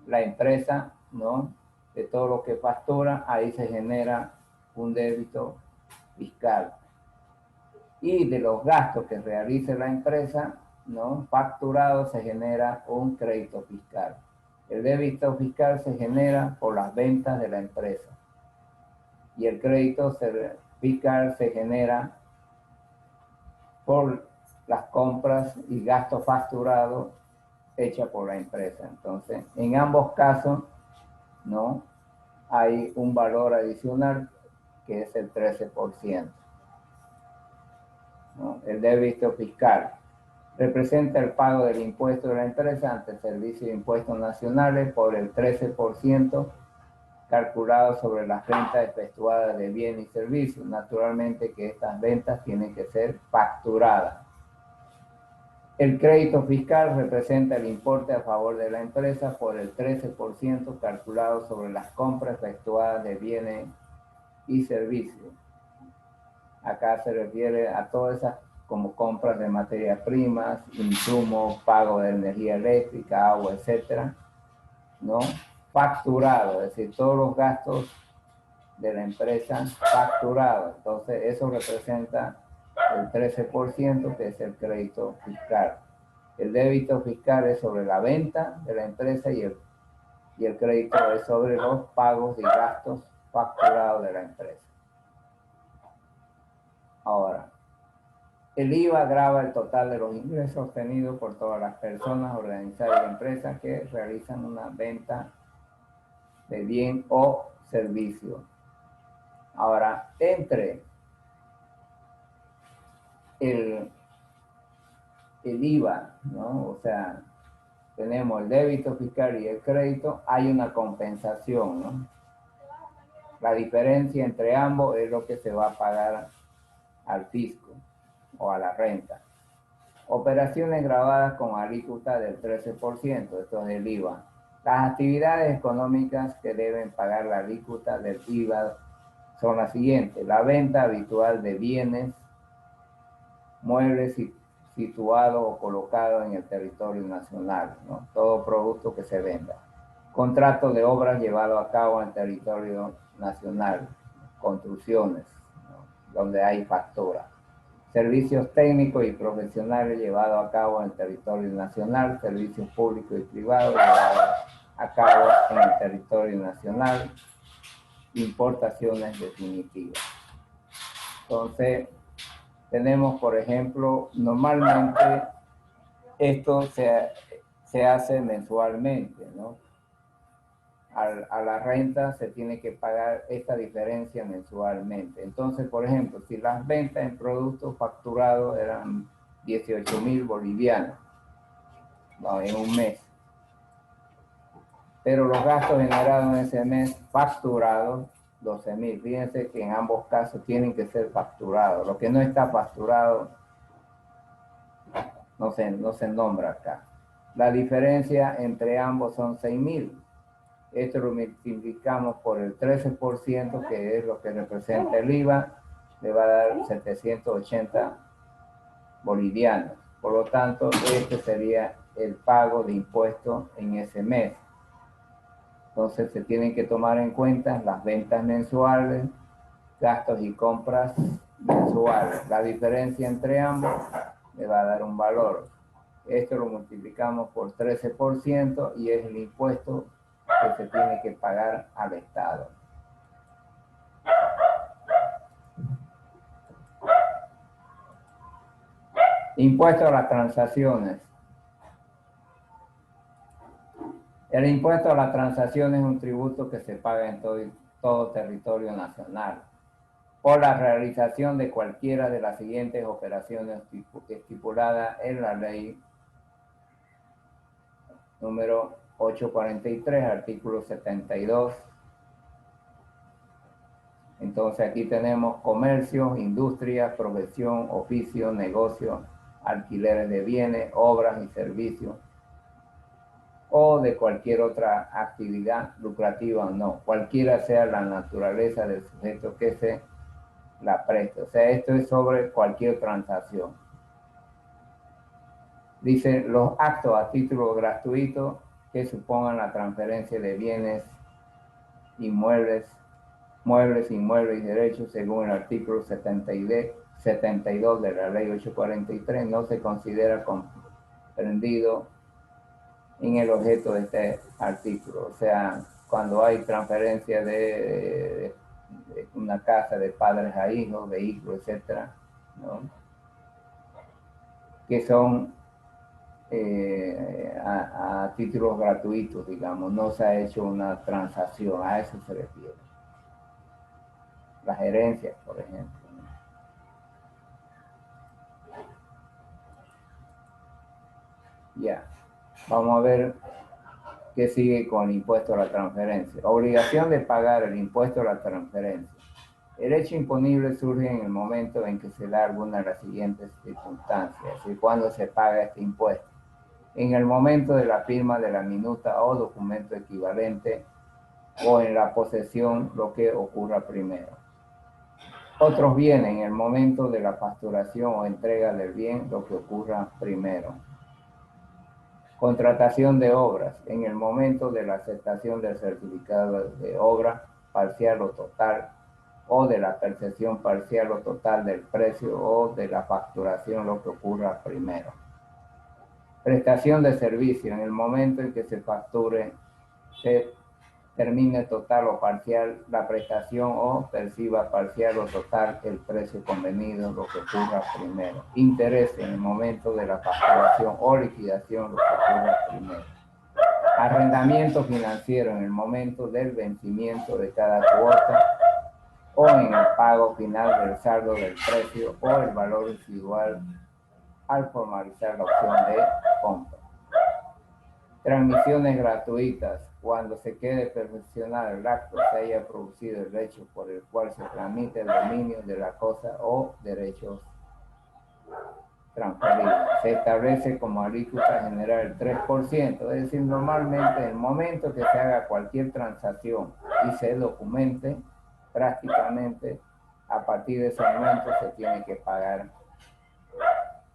la empresa, ¿no? De todo lo que factura, ahí se genera un débito fiscal. Y de los gastos que realice la empresa, ¿no?, facturado, se genera un crédito fiscal. El débito fiscal se genera por las ventas de la empresa y el crédito fiscal se genera por las compras y gastos facturados hechas por la empresa. Entonces, en ambos casos, ¿no?, hay un valor adicional que es el 13%. ¿No? El débito fiscal representa el pago del impuesto de la empresa ante el Servicio de Impuestos Nacionales por el 13% calculado sobre las ventas efectuadas de bienes y servicios. Naturalmente que estas ventas tienen que ser facturadas. El crédito fiscal representa el importe a favor de la empresa por el 13% calculado sobre las compras efectuadas de bienes y servicios. Acá se refiere a todas esas como compras de materias primas, insumos, pago de energía eléctrica, agua, etcétera, ¿no? Facturado, es decir, todos los gastos de la empresa facturados. Entonces, eso representa el 13%, que es el crédito fiscal. El débito fiscal es sobre la venta de la empresa y el crédito es sobre los pagos y gastos facturados de la empresa. Ahora, el IVA grava el total de los ingresos obtenidos por todas las personas, organizadas y empresas que realizan una venta de bien o servicio. Ahora, entre el IVA, ¿no?, o sea, tenemos el débito fiscal y el crédito, hay una compensación, ¿no? La diferencia entre ambos es lo que se va a pagar al fisco o a la renta. Operaciones gravadas con alícuota del 13%, esto es el IVA. Las actividades económicas que deben pagar la alícuota del IVA son las siguientes: la venta habitual de bienes, muebles situados o colocados en el territorio nacional, ¿no?, todo producto que se venda. Contrato de obras llevado a cabo en el territorio nacional, construcciones, ¿no?, donde hay factura. Servicios técnicos y profesionales llevados a cabo en el territorio nacional, servicios públicos y privados llevados a cabo en el territorio nacional, importaciones definitivas. Entonces, tenemos, por ejemplo, normalmente esto se hace mensualmente, ¿no? A la renta se tiene que pagar esta diferencia mensualmente. Entonces, por ejemplo, si las ventas en productos facturados eran 18,000 bolivianos, ¿no?, en un mes, pero los gastos generados en ese mes facturados 12,000. Fíjense que en ambos casos tienen que ser facturados. Lo que no está facturado no se nombra acá. La diferencia entre ambos son 6,000. Esto lo multiplicamos por el 13%, que es lo que representa el IVA, le va a dar 780 bolivianos. Por lo tanto, este sería el pago de impuestos en ese mes. Entonces, se tienen que tomar en cuenta las ventas mensuales, gastos y compras mensuales. La diferencia entre ambos le va a dar un valor. Esto lo multiplicamos por 13% y es el impuesto que se tiene que pagar al Estado. Impuesto a las transacciones. El impuesto a las transacciones es un tributo que se paga en todo territorio nacional por la realización de cualquiera de las siguientes operaciones estipuladas en la ley número 843, artículo 72. Entonces aquí tenemos comercio, industria, profesión, oficio, negocio, alquileres de bienes, obras y servicios, o de cualquier otra actividad lucrativa o no, cualquiera sea la naturaleza del sujeto que se la preste. O sea, esto es sobre cualquier transacción. Dice, los actos a título gratuito que supongan la transferencia de bienes, inmuebles, muebles, inmuebles y derechos según el artículo 72 de la ley 843 no se considera comprendido en el objeto de este artículo. O sea, cuando hay transferencia de una casa de padres a hijos, vehículos, etcétera, ¿no?, que son a títulos gratuitos, digamos, no se ha hecho una transacción, a eso se refiere. Las herencias, por ejemplo. Ya, vamos a ver qué sigue con el impuesto a la transferencia. Obligación de pagar el impuesto a la transferencia. El hecho imponible surge en el momento en que se da alguna de las siguientes circunstancias, y cuando se paga este impuesto. En el momento de la firma de la minuta o documento equivalente, o en la posesión, lo que ocurra primero. Otros bienes, en el momento de la facturación o entrega del bien, lo que ocurra primero. Contratación de obras, en el momento de la aceptación del certificado de obra parcial o total, o de la percepción parcial o total del precio, o de la facturación, lo que ocurra primero. Prestación de servicio, en el momento en que se facture, se termine total o parcial la prestación, o perciba parcial o total el precio convenido, lo que ocurra primero. Interés, en el momento de la facturación o liquidación, lo que ocurra primero. Arrendamiento financiero, en el momento del vencimiento de cada cuota, o en el pago final del saldo del precio o el valor residual al formalizar la opción de compra. Transmisiones gratuitas, cuando se quede perfeccionado el acto, se haya producido el hecho por el cual se transmite el dominio de la cosa o derechos transferidos. Se establece como alícuota general el 3%, es decir, normalmente en el momento que se haga cualquier transacción y se documente, prácticamente a partir de ese momento se tiene que pagar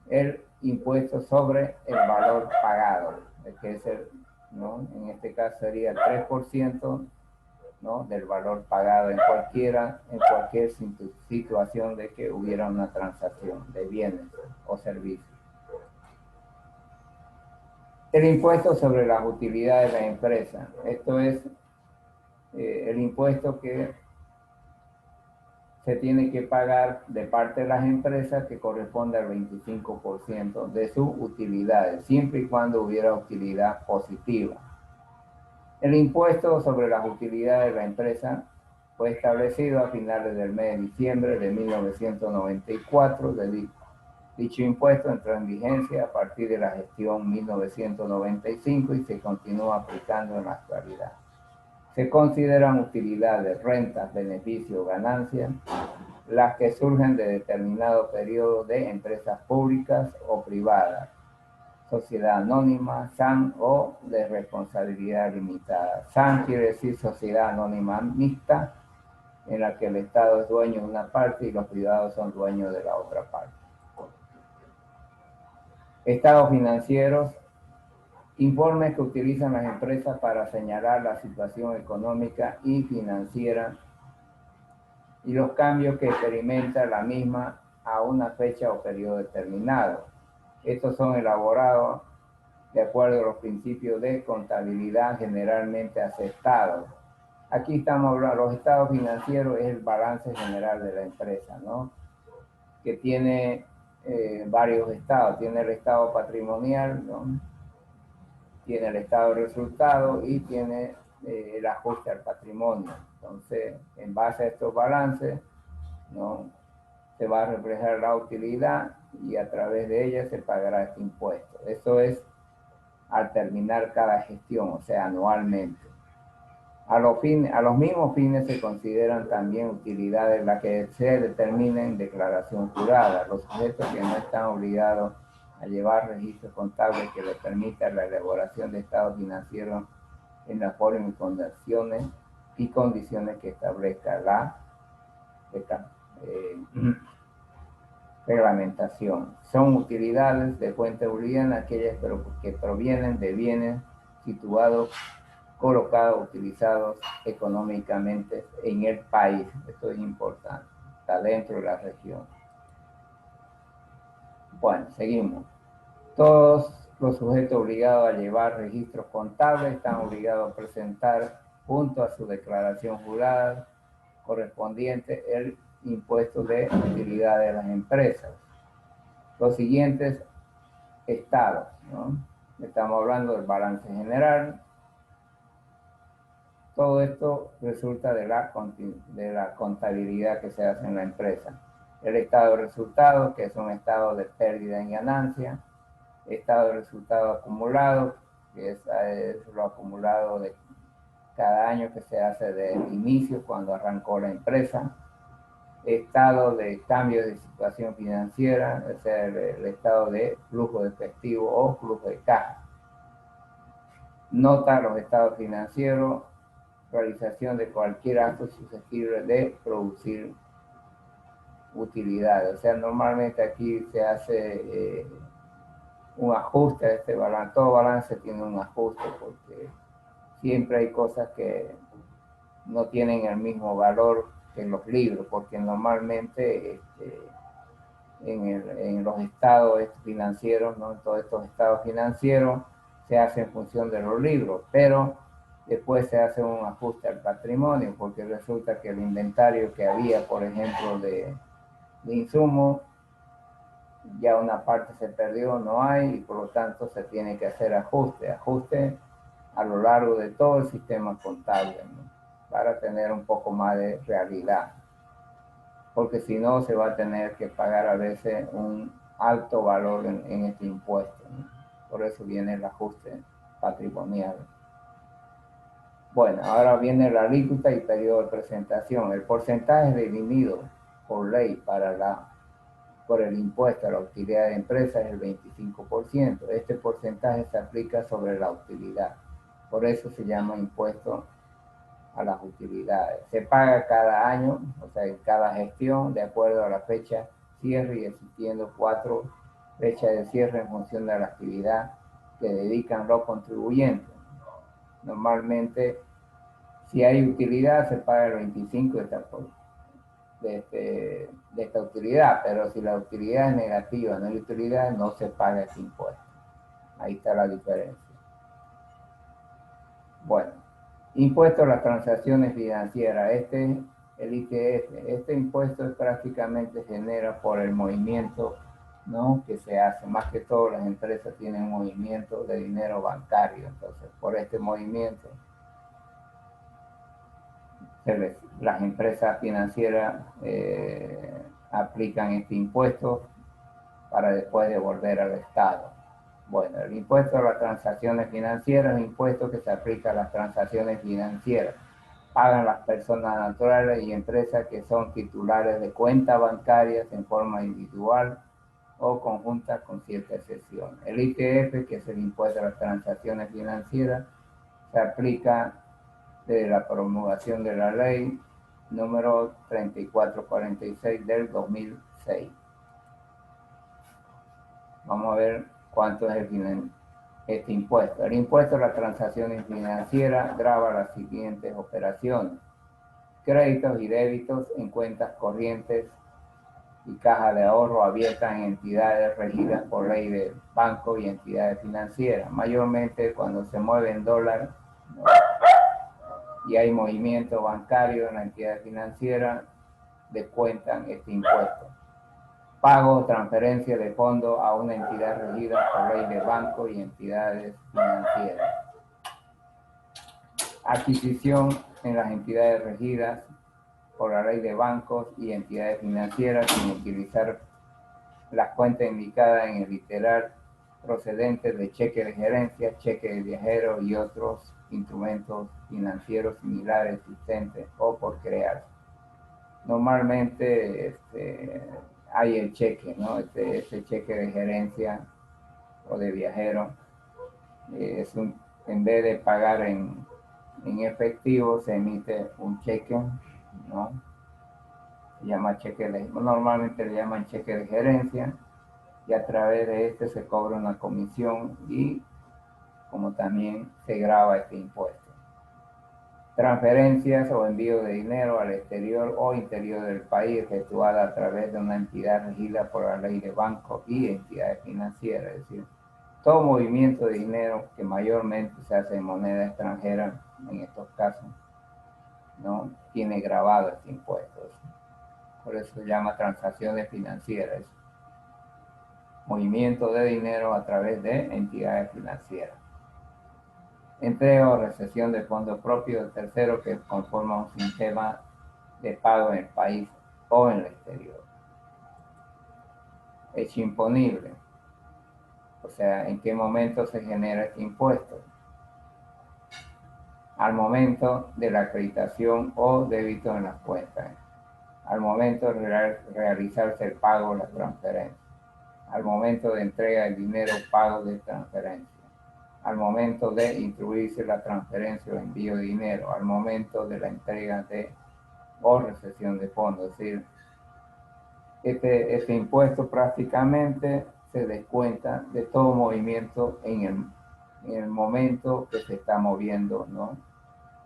el impuesto sobre el valor pagado, que es el, ¿no? En este caso sería el 3%, ¿no? Del valor pagado en cualquier situación de que hubiera una transacción de bienes o servicios. El impuesto sobre las utilidades de la empresa. Esto es el impuesto que se tiene que pagar de parte de las empresas, que corresponde al 25% de sus utilidades, siempre y cuando hubiera utilidad positiva. El impuesto sobre las utilidades de la empresa fue establecido a finales del mes de diciembre de 1994. Dicho impuesto entró en vigencia a partir de la gestión 1995 y se continúa aplicando en la actualidad. Se consideran utilidades, rentas, beneficios, ganancias, las que surgen de determinado periodo de empresas públicas o privadas, sociedad anónima, SAN, o de responsabilidad limitada. SAN quiere decir sociedad anónima mixta, en la que el Estado es dueño de una parte y los privados son dueños de la otra parte. Estados financieros. Informes que utilizan las empresas para señalar la situación económica y financiera y los cambios que experimenta la misma a una fecha o periodo determinado. Estos son elaborados de acuerdo a los principios de contabilidad generalmente aceptados. Aquí estamos hablando, los estados financieros es el balance general de la empresa, ¿no? Que tiene varios estados. Tiene el estado patrimonial, ¿no? Tiene el estado de resultados y tiene el ajuste al patrimonio. Entonces, en base a estos balances, ¿no? Se va a reflejar la utilidad y a través de ella se pagará este impuesto. Eso es al terminar cada gestión, o sea, anualmente. A los mismos fines se consideran también utilidades las que se determinen en declaración jurada. Los sujetos que no están obligados a llevar registros contables que les permitan la elaboración de estados financieros en la forma y condiciones que establezca la reglamentación. Son utilidades de fuente booleana aquellas que provienen de bienes situados, colocados, utilizados económicamente en el país. Esto es importante, está dentro de la región. Bueno, seguimos. Todos los sujetos obligados a llevar registros contables están obligados a presentar junto a su declaración jurada correspondiente el impuesto de utilidad de las empresas. Los siguientes estados, ¿no? Estamos hablando del balance general. Todo esto resulta de la contabilidad que se hace en la empresa. El estado de resultados, que es un estado de pérdida en ganancia. Estado de resultados acumulados, que es lo acumulado de cada año que se hace del inicio, cuando arrancó la empresa. Estado de cambio de situación financiera, o sea, el estado de flujo de efectivo o flujo de caja. Nota los estados financieros, realización de cualquier acto susceptible de producir utilidades. O sea, normalmente aquí se hace un ajuste a este balance. Todo balance tiene un ajuste porque siempre hay cosas que no tienen el mismo valor que en los libros, porque normalmente en los estados financieros, ¿no? En todos estos estados financieros se hace en función de los libros, pero después se hace un ajuste al patrimonio, porque resulta que el inventario que había, por ejemplo, de insumos, ya una parte se perdió, no hay, y por lo tanto se tiene que hacer ajuste a lo largo de todo el sistema contable, ¿no? Para tener un poco más de realidad, porque si no se va a tener que pagar a veces un alto valor en este impuesto, ¿no? Por eso viene el ajuste patrimonial. Bueno, ahora viene la alícuota y periodo de presentación. El porcentaje definido por ley por el impuesto a la utilidad de empresa es el 25%. Este porcentaje se aplica sobre la utilidad. Por eso se llama impuesto a las utilidades. Se paga cada año, o sea, en cada gestión, de acuerdo a la fecha cierre y existiendo 4 fechas de cierre en función de la actividad que dedican los contribuyentes. Normalmente, si hay utilidad, se paga el 25% de esta utilidad, pero si la utilidad es negativa, no hay utilidad, no se paga ese impuesto. Ahí está la diferencia. Bueno, impuesto a las transacciones financieras. El ITF, este impuesto prácticamente genera por el movimiento, ¿no?, que se hace. Más que todo las empresas tienen un movimiento de dinero bancario, entonces por este movimiento las empresas financieras aplican este impuesto para después devolver al Estado. Bueno, el impuesto a las transacciones financieras es un impuesto que se aplica a las transacciones financieras. Pagan las personas naturales y empresas que son titulares de cuentas bancarias en forma individual o conjunta con cierta excepción. El ITF, que es el impuesto a las transacciones financieras, se aplica desde la promulgación de la ley número 3446 del 2006. Vamos a ver cuánto es este impuesto. El impuesto a las transacciones financieras grava las siguientes operaciones: créditos y débitos en cuentas corrientes y caja de ahorro abiertas en entidades regidas por ley de banco y entidades financieras. Mayormente cuando se mueve en dólar, ¿no?, y hay movimiento bancario en la entidad financiera, descuentan este impuesto. Pago o transferencia de fondos a una entidad regida por ley de banco y entidades financieras. Adquisición en las entidades regidas por la ley de bancos y entidades financieras sin utilizar las cuentas indicadas en el literal, procedentes de cheque de gerencia, cheque de viajero y otros instrumentos financieros similares existentes o por crear. Normalmente hay el cheque, ¿no? Este cheque de gerencia o de viajero, en vez de pagar en efectivo, se emite un cheque, ¿no? Se llama normalmente le llaman cheque de gerencia, y a través de este se cobra una comisión y como también se grava este impuesto. Transferencias o envío de dinero al exterior o interior del país efectuada a través de una entidad regida por la ley de bancos y entidades financieras. Es decir, todo movimiento de dinero que mayormente se hace en moneda extranjera, en estos casos, ¿no?, tiene grabado este impuesto. Por eso se llama transacciones financieras. movimiento de dinero a través de entidades financieras. Entrega o recepción de fondos propios de terceros que conforman un sistema de pago en el país o en el exterior. Es imponible. O sea, ¿en qué momento se genera este impuesto? Al momento de la acreditación o débito en las cuentas. Al momento de realizarse el pago o la transferencia. Al momento de entrega del dinero pago de transferencia. Al momento de instruirse la transferencia o envío de dinero. Al momento de la entrega de o recepción de fondos. Es decir, este impuesto prácticamente se descuenta de todo movimiento en el momento que se está moviendo, ¿no?,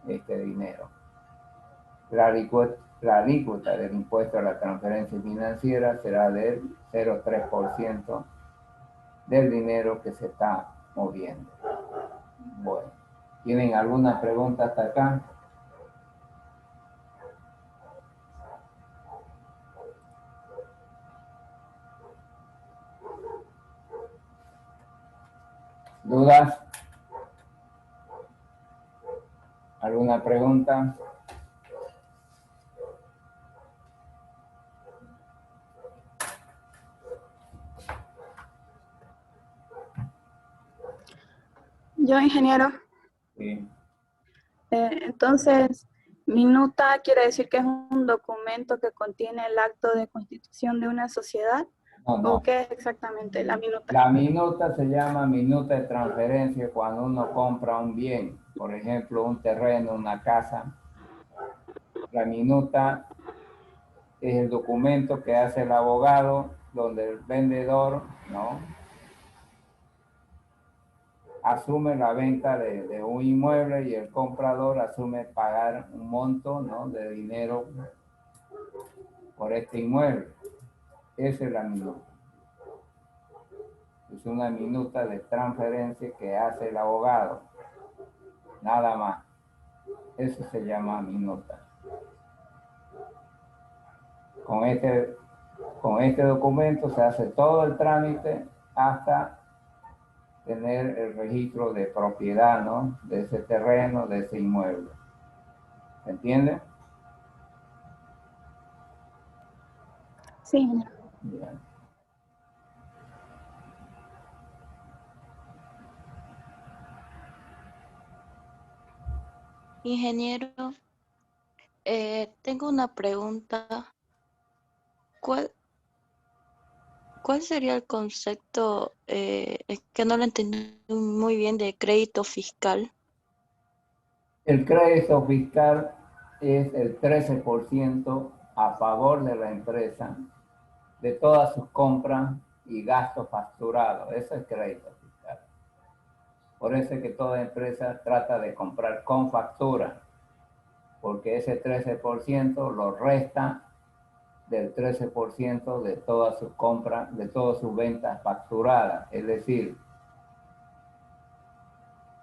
este dinero. La alícuota del impuesto a la transferencia financiera será del 0,3% del dinero que se está moviendo. Bueno, ¿tienen alguna pregunta hasta acá? ¿Dudas? ¿Alguna pregunta? Yo, ingeniero. Sí. Entonces, minuta quiere decir que es un documento que contiene el acto de constitución de una sociedad. No, no. ¿O qué es exactamente la minuta? La minuta se llama minuta de transferencia cuando uno compra un bien, por ejemplo, un terreno, una casa. La minuta es el documento que hace el abogado donde el vendedor, ¿no?, asume la venta de un inmueble y el comprador asume pagar un monto, ¿no?, de dinero por este inmueble. Esa es la minuta. Es una minuta de transferencia que hace el abogado. Nada más. Eso se llama minuta. Con este documento se hace todo el trámite hasta tener el registro de propiedad, ¿no?, de ese terreno, de ese inmueble. ¿Se entiende? Sí, ingeniero. Bien. Ingeniero, tengo una pregunta. ¿Cuál sería el concepto, es que no lo entendí muy bien, de crédito fiscal? El crédito fiscal es el 13% a favor de la empresa de todas sus compras y gastos facturados. Eso es crédito fiscal. Por eso es que toda empresa trata de comprar con factura, porque ese 13% lo resta del 13% de todas sus compras, de todas sus ventas facturadas. Es decir,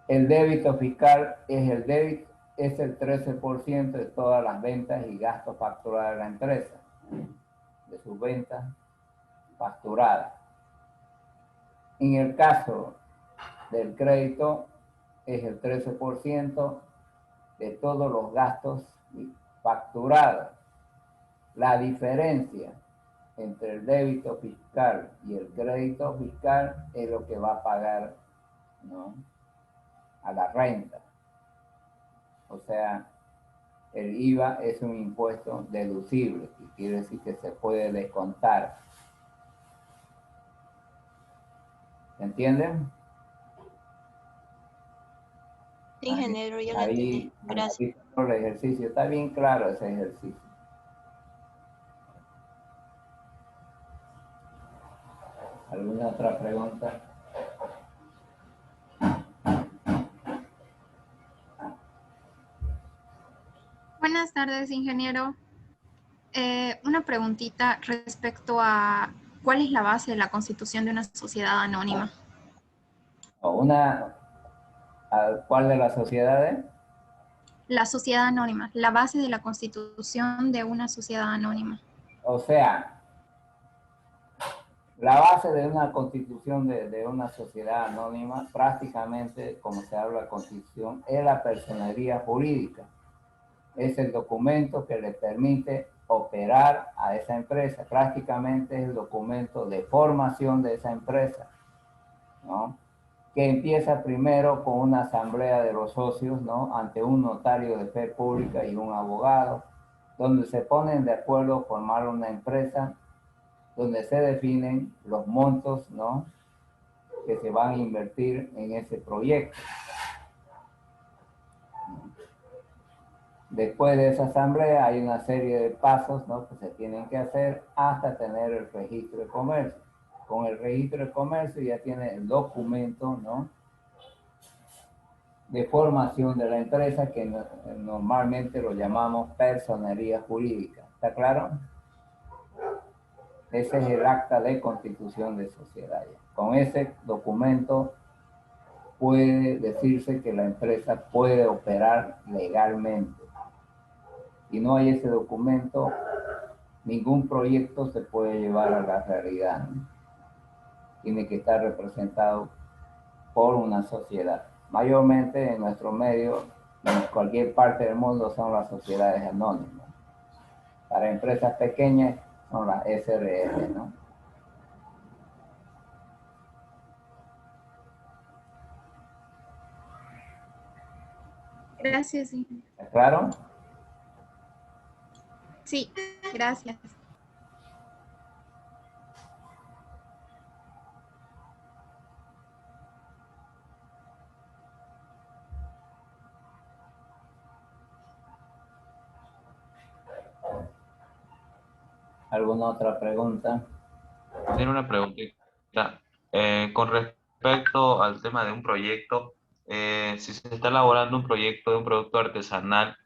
el débito fiscal es el 13% de todas las ventas y gastos facturados de la empresa, de sus ventas facturadas. En el caso del crédito, es el 13% de todos los gastos facturados. La diferencia entre el débito fiscal y el crédito fiscal es lo que va a pagar, ¿no?, a la renta. O sea, el IVA es un impuesto deducible, que quiere decir que se puede descontar. ¿Se entienden? Sí, ingeniero, ya lo entendí. Gracias. Ahí el ejercicio. Está bien claro ese ejercicio. ¿Alguna otra pregunta? Buenas tardes, ingeniero. Una preguntita respecto a ¿cuál es la base de la constitución de una sociedad anónima? ¿Cuál de las sociedades? La sociedad anónima, la base de la constitución de una sociedad anónima. O sea, La base de una constitución de una sociedad anónima, prácticamente, como se habla de constitución, es la personería jurídica. Es el documento que le permite operar a esa empresa. Prácticamente es el documento de formación de esa empresa, ¿no? Que empieza primero con una asamblea de los socios, ¿no? Ante un notario de fe pública y un abogado, donde se ponen de acuerdo a formar una empresa, donde se definen los montos, ¿no? Que se van a invertir en ese proyecto. Después de esa asamblea hay una serie de pasos, ¿no? Que se tienen que hacer hasta tener el registro de comercio. Con el registro de comercio ya tiene el documento, ¿no? De formación de la empresa que normalmente lo llamamos personería jurídica. ¿Está claro? Ese es el acta de constitución de sociedad. Con ese documento puede decirse que la empresa puede operar legalmente. Si no hay ese documento, ningún proyecto se puede llevar a la realidad, ¿no? Tiene que estar representado por una sociedad. Mayormente en nuestro medio, en cualquier parte del mundo, son las sociedades anónimas. Para empresas pequeñas son las SRL, ¿no? Gracias, ingeniero. ¿Está claro? Sí, gracias. ¿Alguna otra pregunta? Tiene una preguntita. Con respecto al tema de un proyecto, si se está elaborando un proyecto de un producto artesanal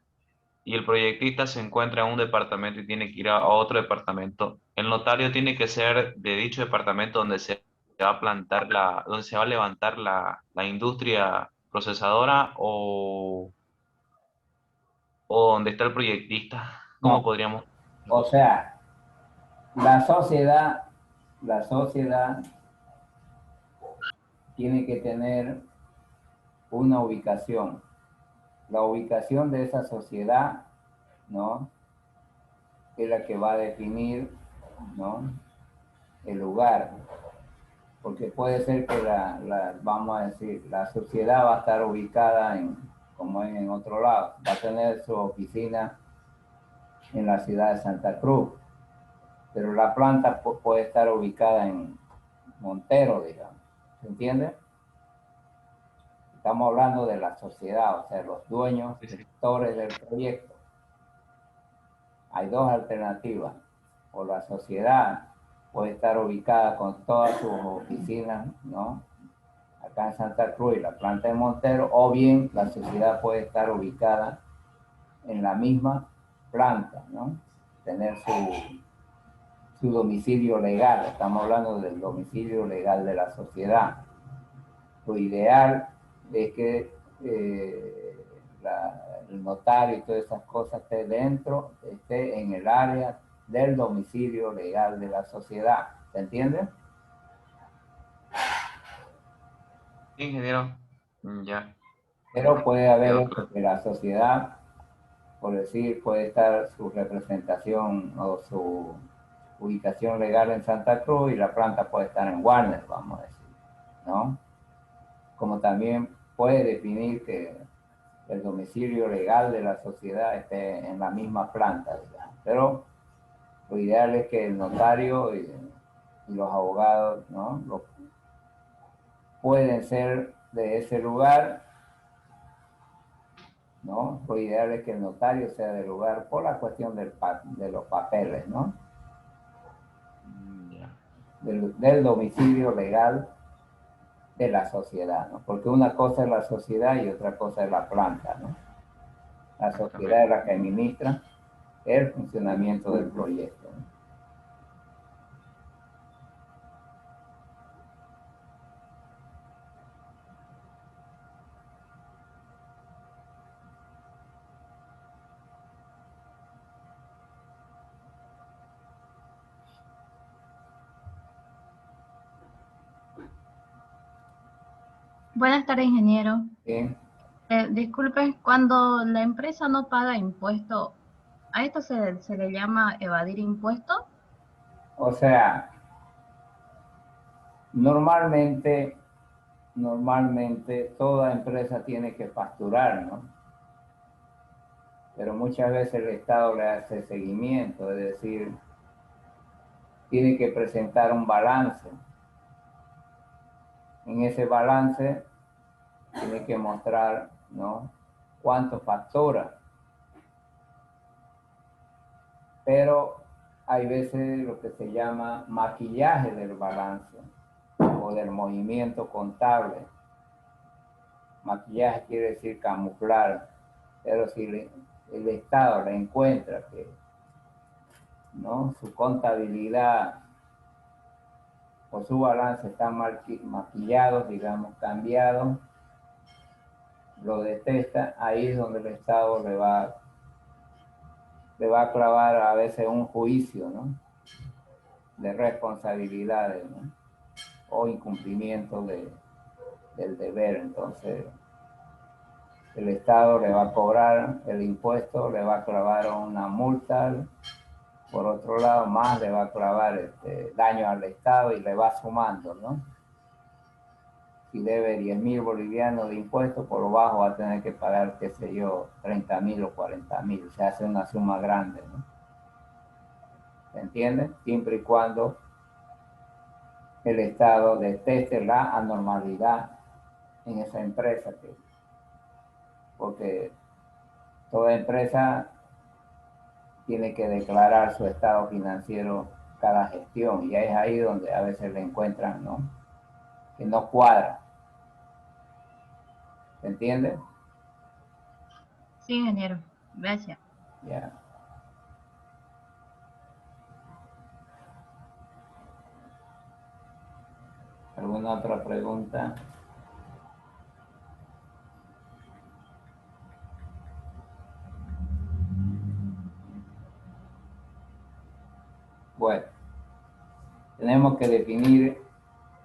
y el proyectista se encuentra en un departamento y tiene que ir a otro departamento, el notario tiene que ser de dicho departamento donde se va a plantar donde se va a levantar la industria procesadora o donde está el proyectista. ¿Cómo No. podríamos? O sea, la sociedad tiene que tener una ubicación. La ubicación de esa sociedad, ¿no? Es la que va a definir, ¿no? El lugar. Porque puede ser que vamos a decir, la sociedad va a estar ubicada como en otro lado. Va a tener su oficina en la ciudad de Santa Cruz. Pero la planta puede estar ubicada en Montero, digamos. ¿Se entiende? Estamos hablando de la sociedad, o sea, los dueños, Sí, sí. gestores del proyecto. Hay dos alternativas. O la sociedad puede estar ubicada con todas sus oficinas, ¿no? Acá en Santa Cruz y la planta de Montero, o bien la sociedad puede estar ubicada en la misma planta, ¿no? Tener su domicilio legal. Estamos hablando del domicilio legal de la sociedad. Lo ideal es que el notario y todas esas cosas esté en el área del domicilio legal de la sociedad. ¿Se entiende? Ingeniero, ya, Pero puede haber quedó eso, claro. que la sociedad, por decir, puede estar su representación o su ubicación legal en Santa Cruz y la planta puede estar en Warner, vamos a decir, ¿no? Como también puede definir que el domicilio legal de la sociedad esté en la misma planta, digamos. Pero lo ideal es que el notario y los abogados, ¿no? Pueden ser de ese lugar, ¿no? Lo ideal es que el notario sea del lugar por la cuestión de los papeles, ¿no? Ya. Del domicilio legal de la sociedad, ¿no? Porque una cosa es la sociedad y otra cosa es la planta, ¿no? La sociedad es la que administra el funcionamiento del proyecto, ¿no? Buenas tardes, ingeniero. Bien. Disculpe, cuando la empresa no paga impuesto, ¿a esto se le llama evadir impuestos? O sea, normalmente toda empresa tiene que facturar, ¿no? Pero muchas veces el Estado le hace seguimiento, es decir, tiene que presentar un balance. En ese balance tiene que mostrar, ¿no?, cuánto factura. Pero hay veces lo que se llama maquillaje del balance o del movimiento contable. Maquillaje quiere decir camuflar, pero si el Estado le encuentra que, ¿no?, su contabilidad o su balance están maquillados, digamos, cambiados, lo detesta, ahí es donde el Estado le va a clavar a veces un juicio, ¿no?, de responsabilidades, ¿no?, o incumplimiento del deber. Entonces, el Estado le va a cobrar el impuesto, le va a clavar una multa, por otro lado, más le va a clavar daño al Estado y le va sumando, ¿no? Si debe 10.000 bolivianos de impuestos, por lo bajo va a tener que pagar, qué sé yo, 30.000 o 40.000. Se hace una suma grande, ¿no? ¿Se entiende? Siempre y cuando el Estado deteste la anormalidad en esa empresa, porque toda empresa tiene que declarar su estado financiero cada gestión, y es ahí donde a veces le encuentran, ¿no?, que no cuadra. ¿Se entiende? Sí, ingeniero. Gracias. Ya. ¿Alguna otra pregunta? Bueno, tenemos que definir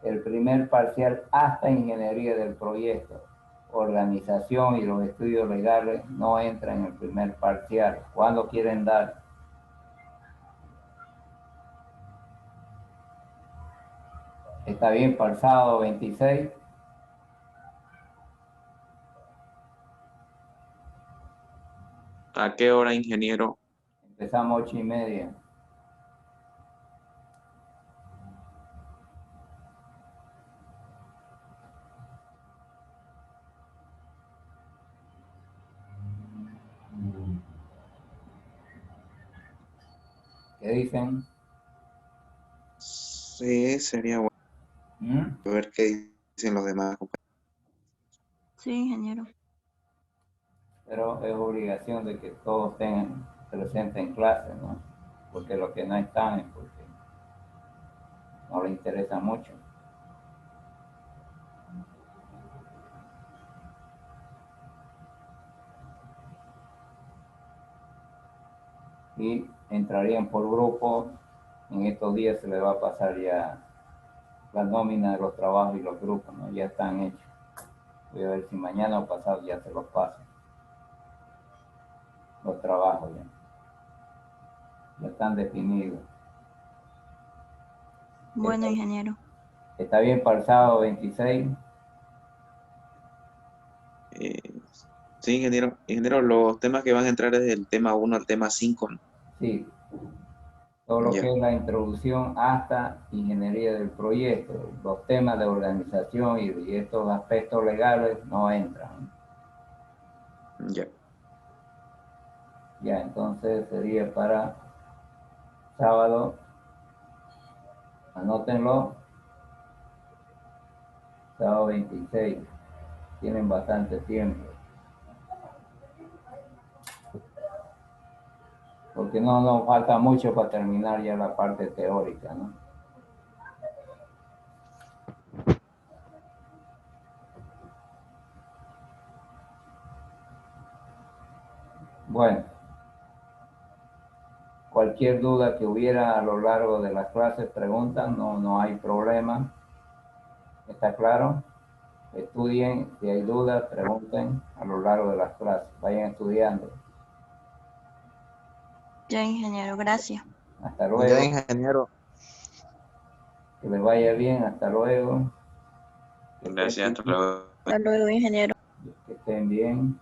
el primer parcial hasta ingeniería del proyecto. Organización y los estudios legales no entran en el primer parcial. ¿Cuándo quieren dar? ¿Está bien para el sábado 26? ¿A qué hora, ingeniero? Empezamos 8:30. ¿Qué dicen? Sí, sería bueno ¿Mm? ver qué dicen los demás compañeros. Sí, ingeniero. Pero es obligación de que todos estén presentes en clase, ¿no? Porque los que no están es porque no les interesa mucho. Y entrarían por grupo. En estos días se les va a pasar ya la nómina de los trabajos y los grupos, ¿no? Ya están hechos. Voy a ver si mañana o pasado ya se los paso. Los trabajos ya están definidos. Bueno, ingeniero. ¿Está bien para el sábado 26? Eh, sí, ingeniero. Ingeniero, los temas que van a entrar es del tema 1 al tema 5, ¿no? Sí. Todo lo Ya, que es la introducción hasta ingeniería del proyecto. Los temas de organización y estos aspectos legales no entran. ya. Ya, entonces sería para sábado. Anótenlo. Sábado 26. Tienen bastante tiempo. Porque no nos falta mucho para terminar ya la parte teórica, ¿no? Bueno, cualquier duda que hubiera a lo largo de las clases, preguntan, no hay problema. ¿Está claro? Estudien, si hay dudas, pregunten a lo largo de las clases. Vayan estudiando. Ya, ingeniero, gracias. Hasta Ya, luego. ingeniero. Que les vaya bien. Hasta luego. Gracias, hasta luego. Hasta luego, ingeniero. Que estén bien.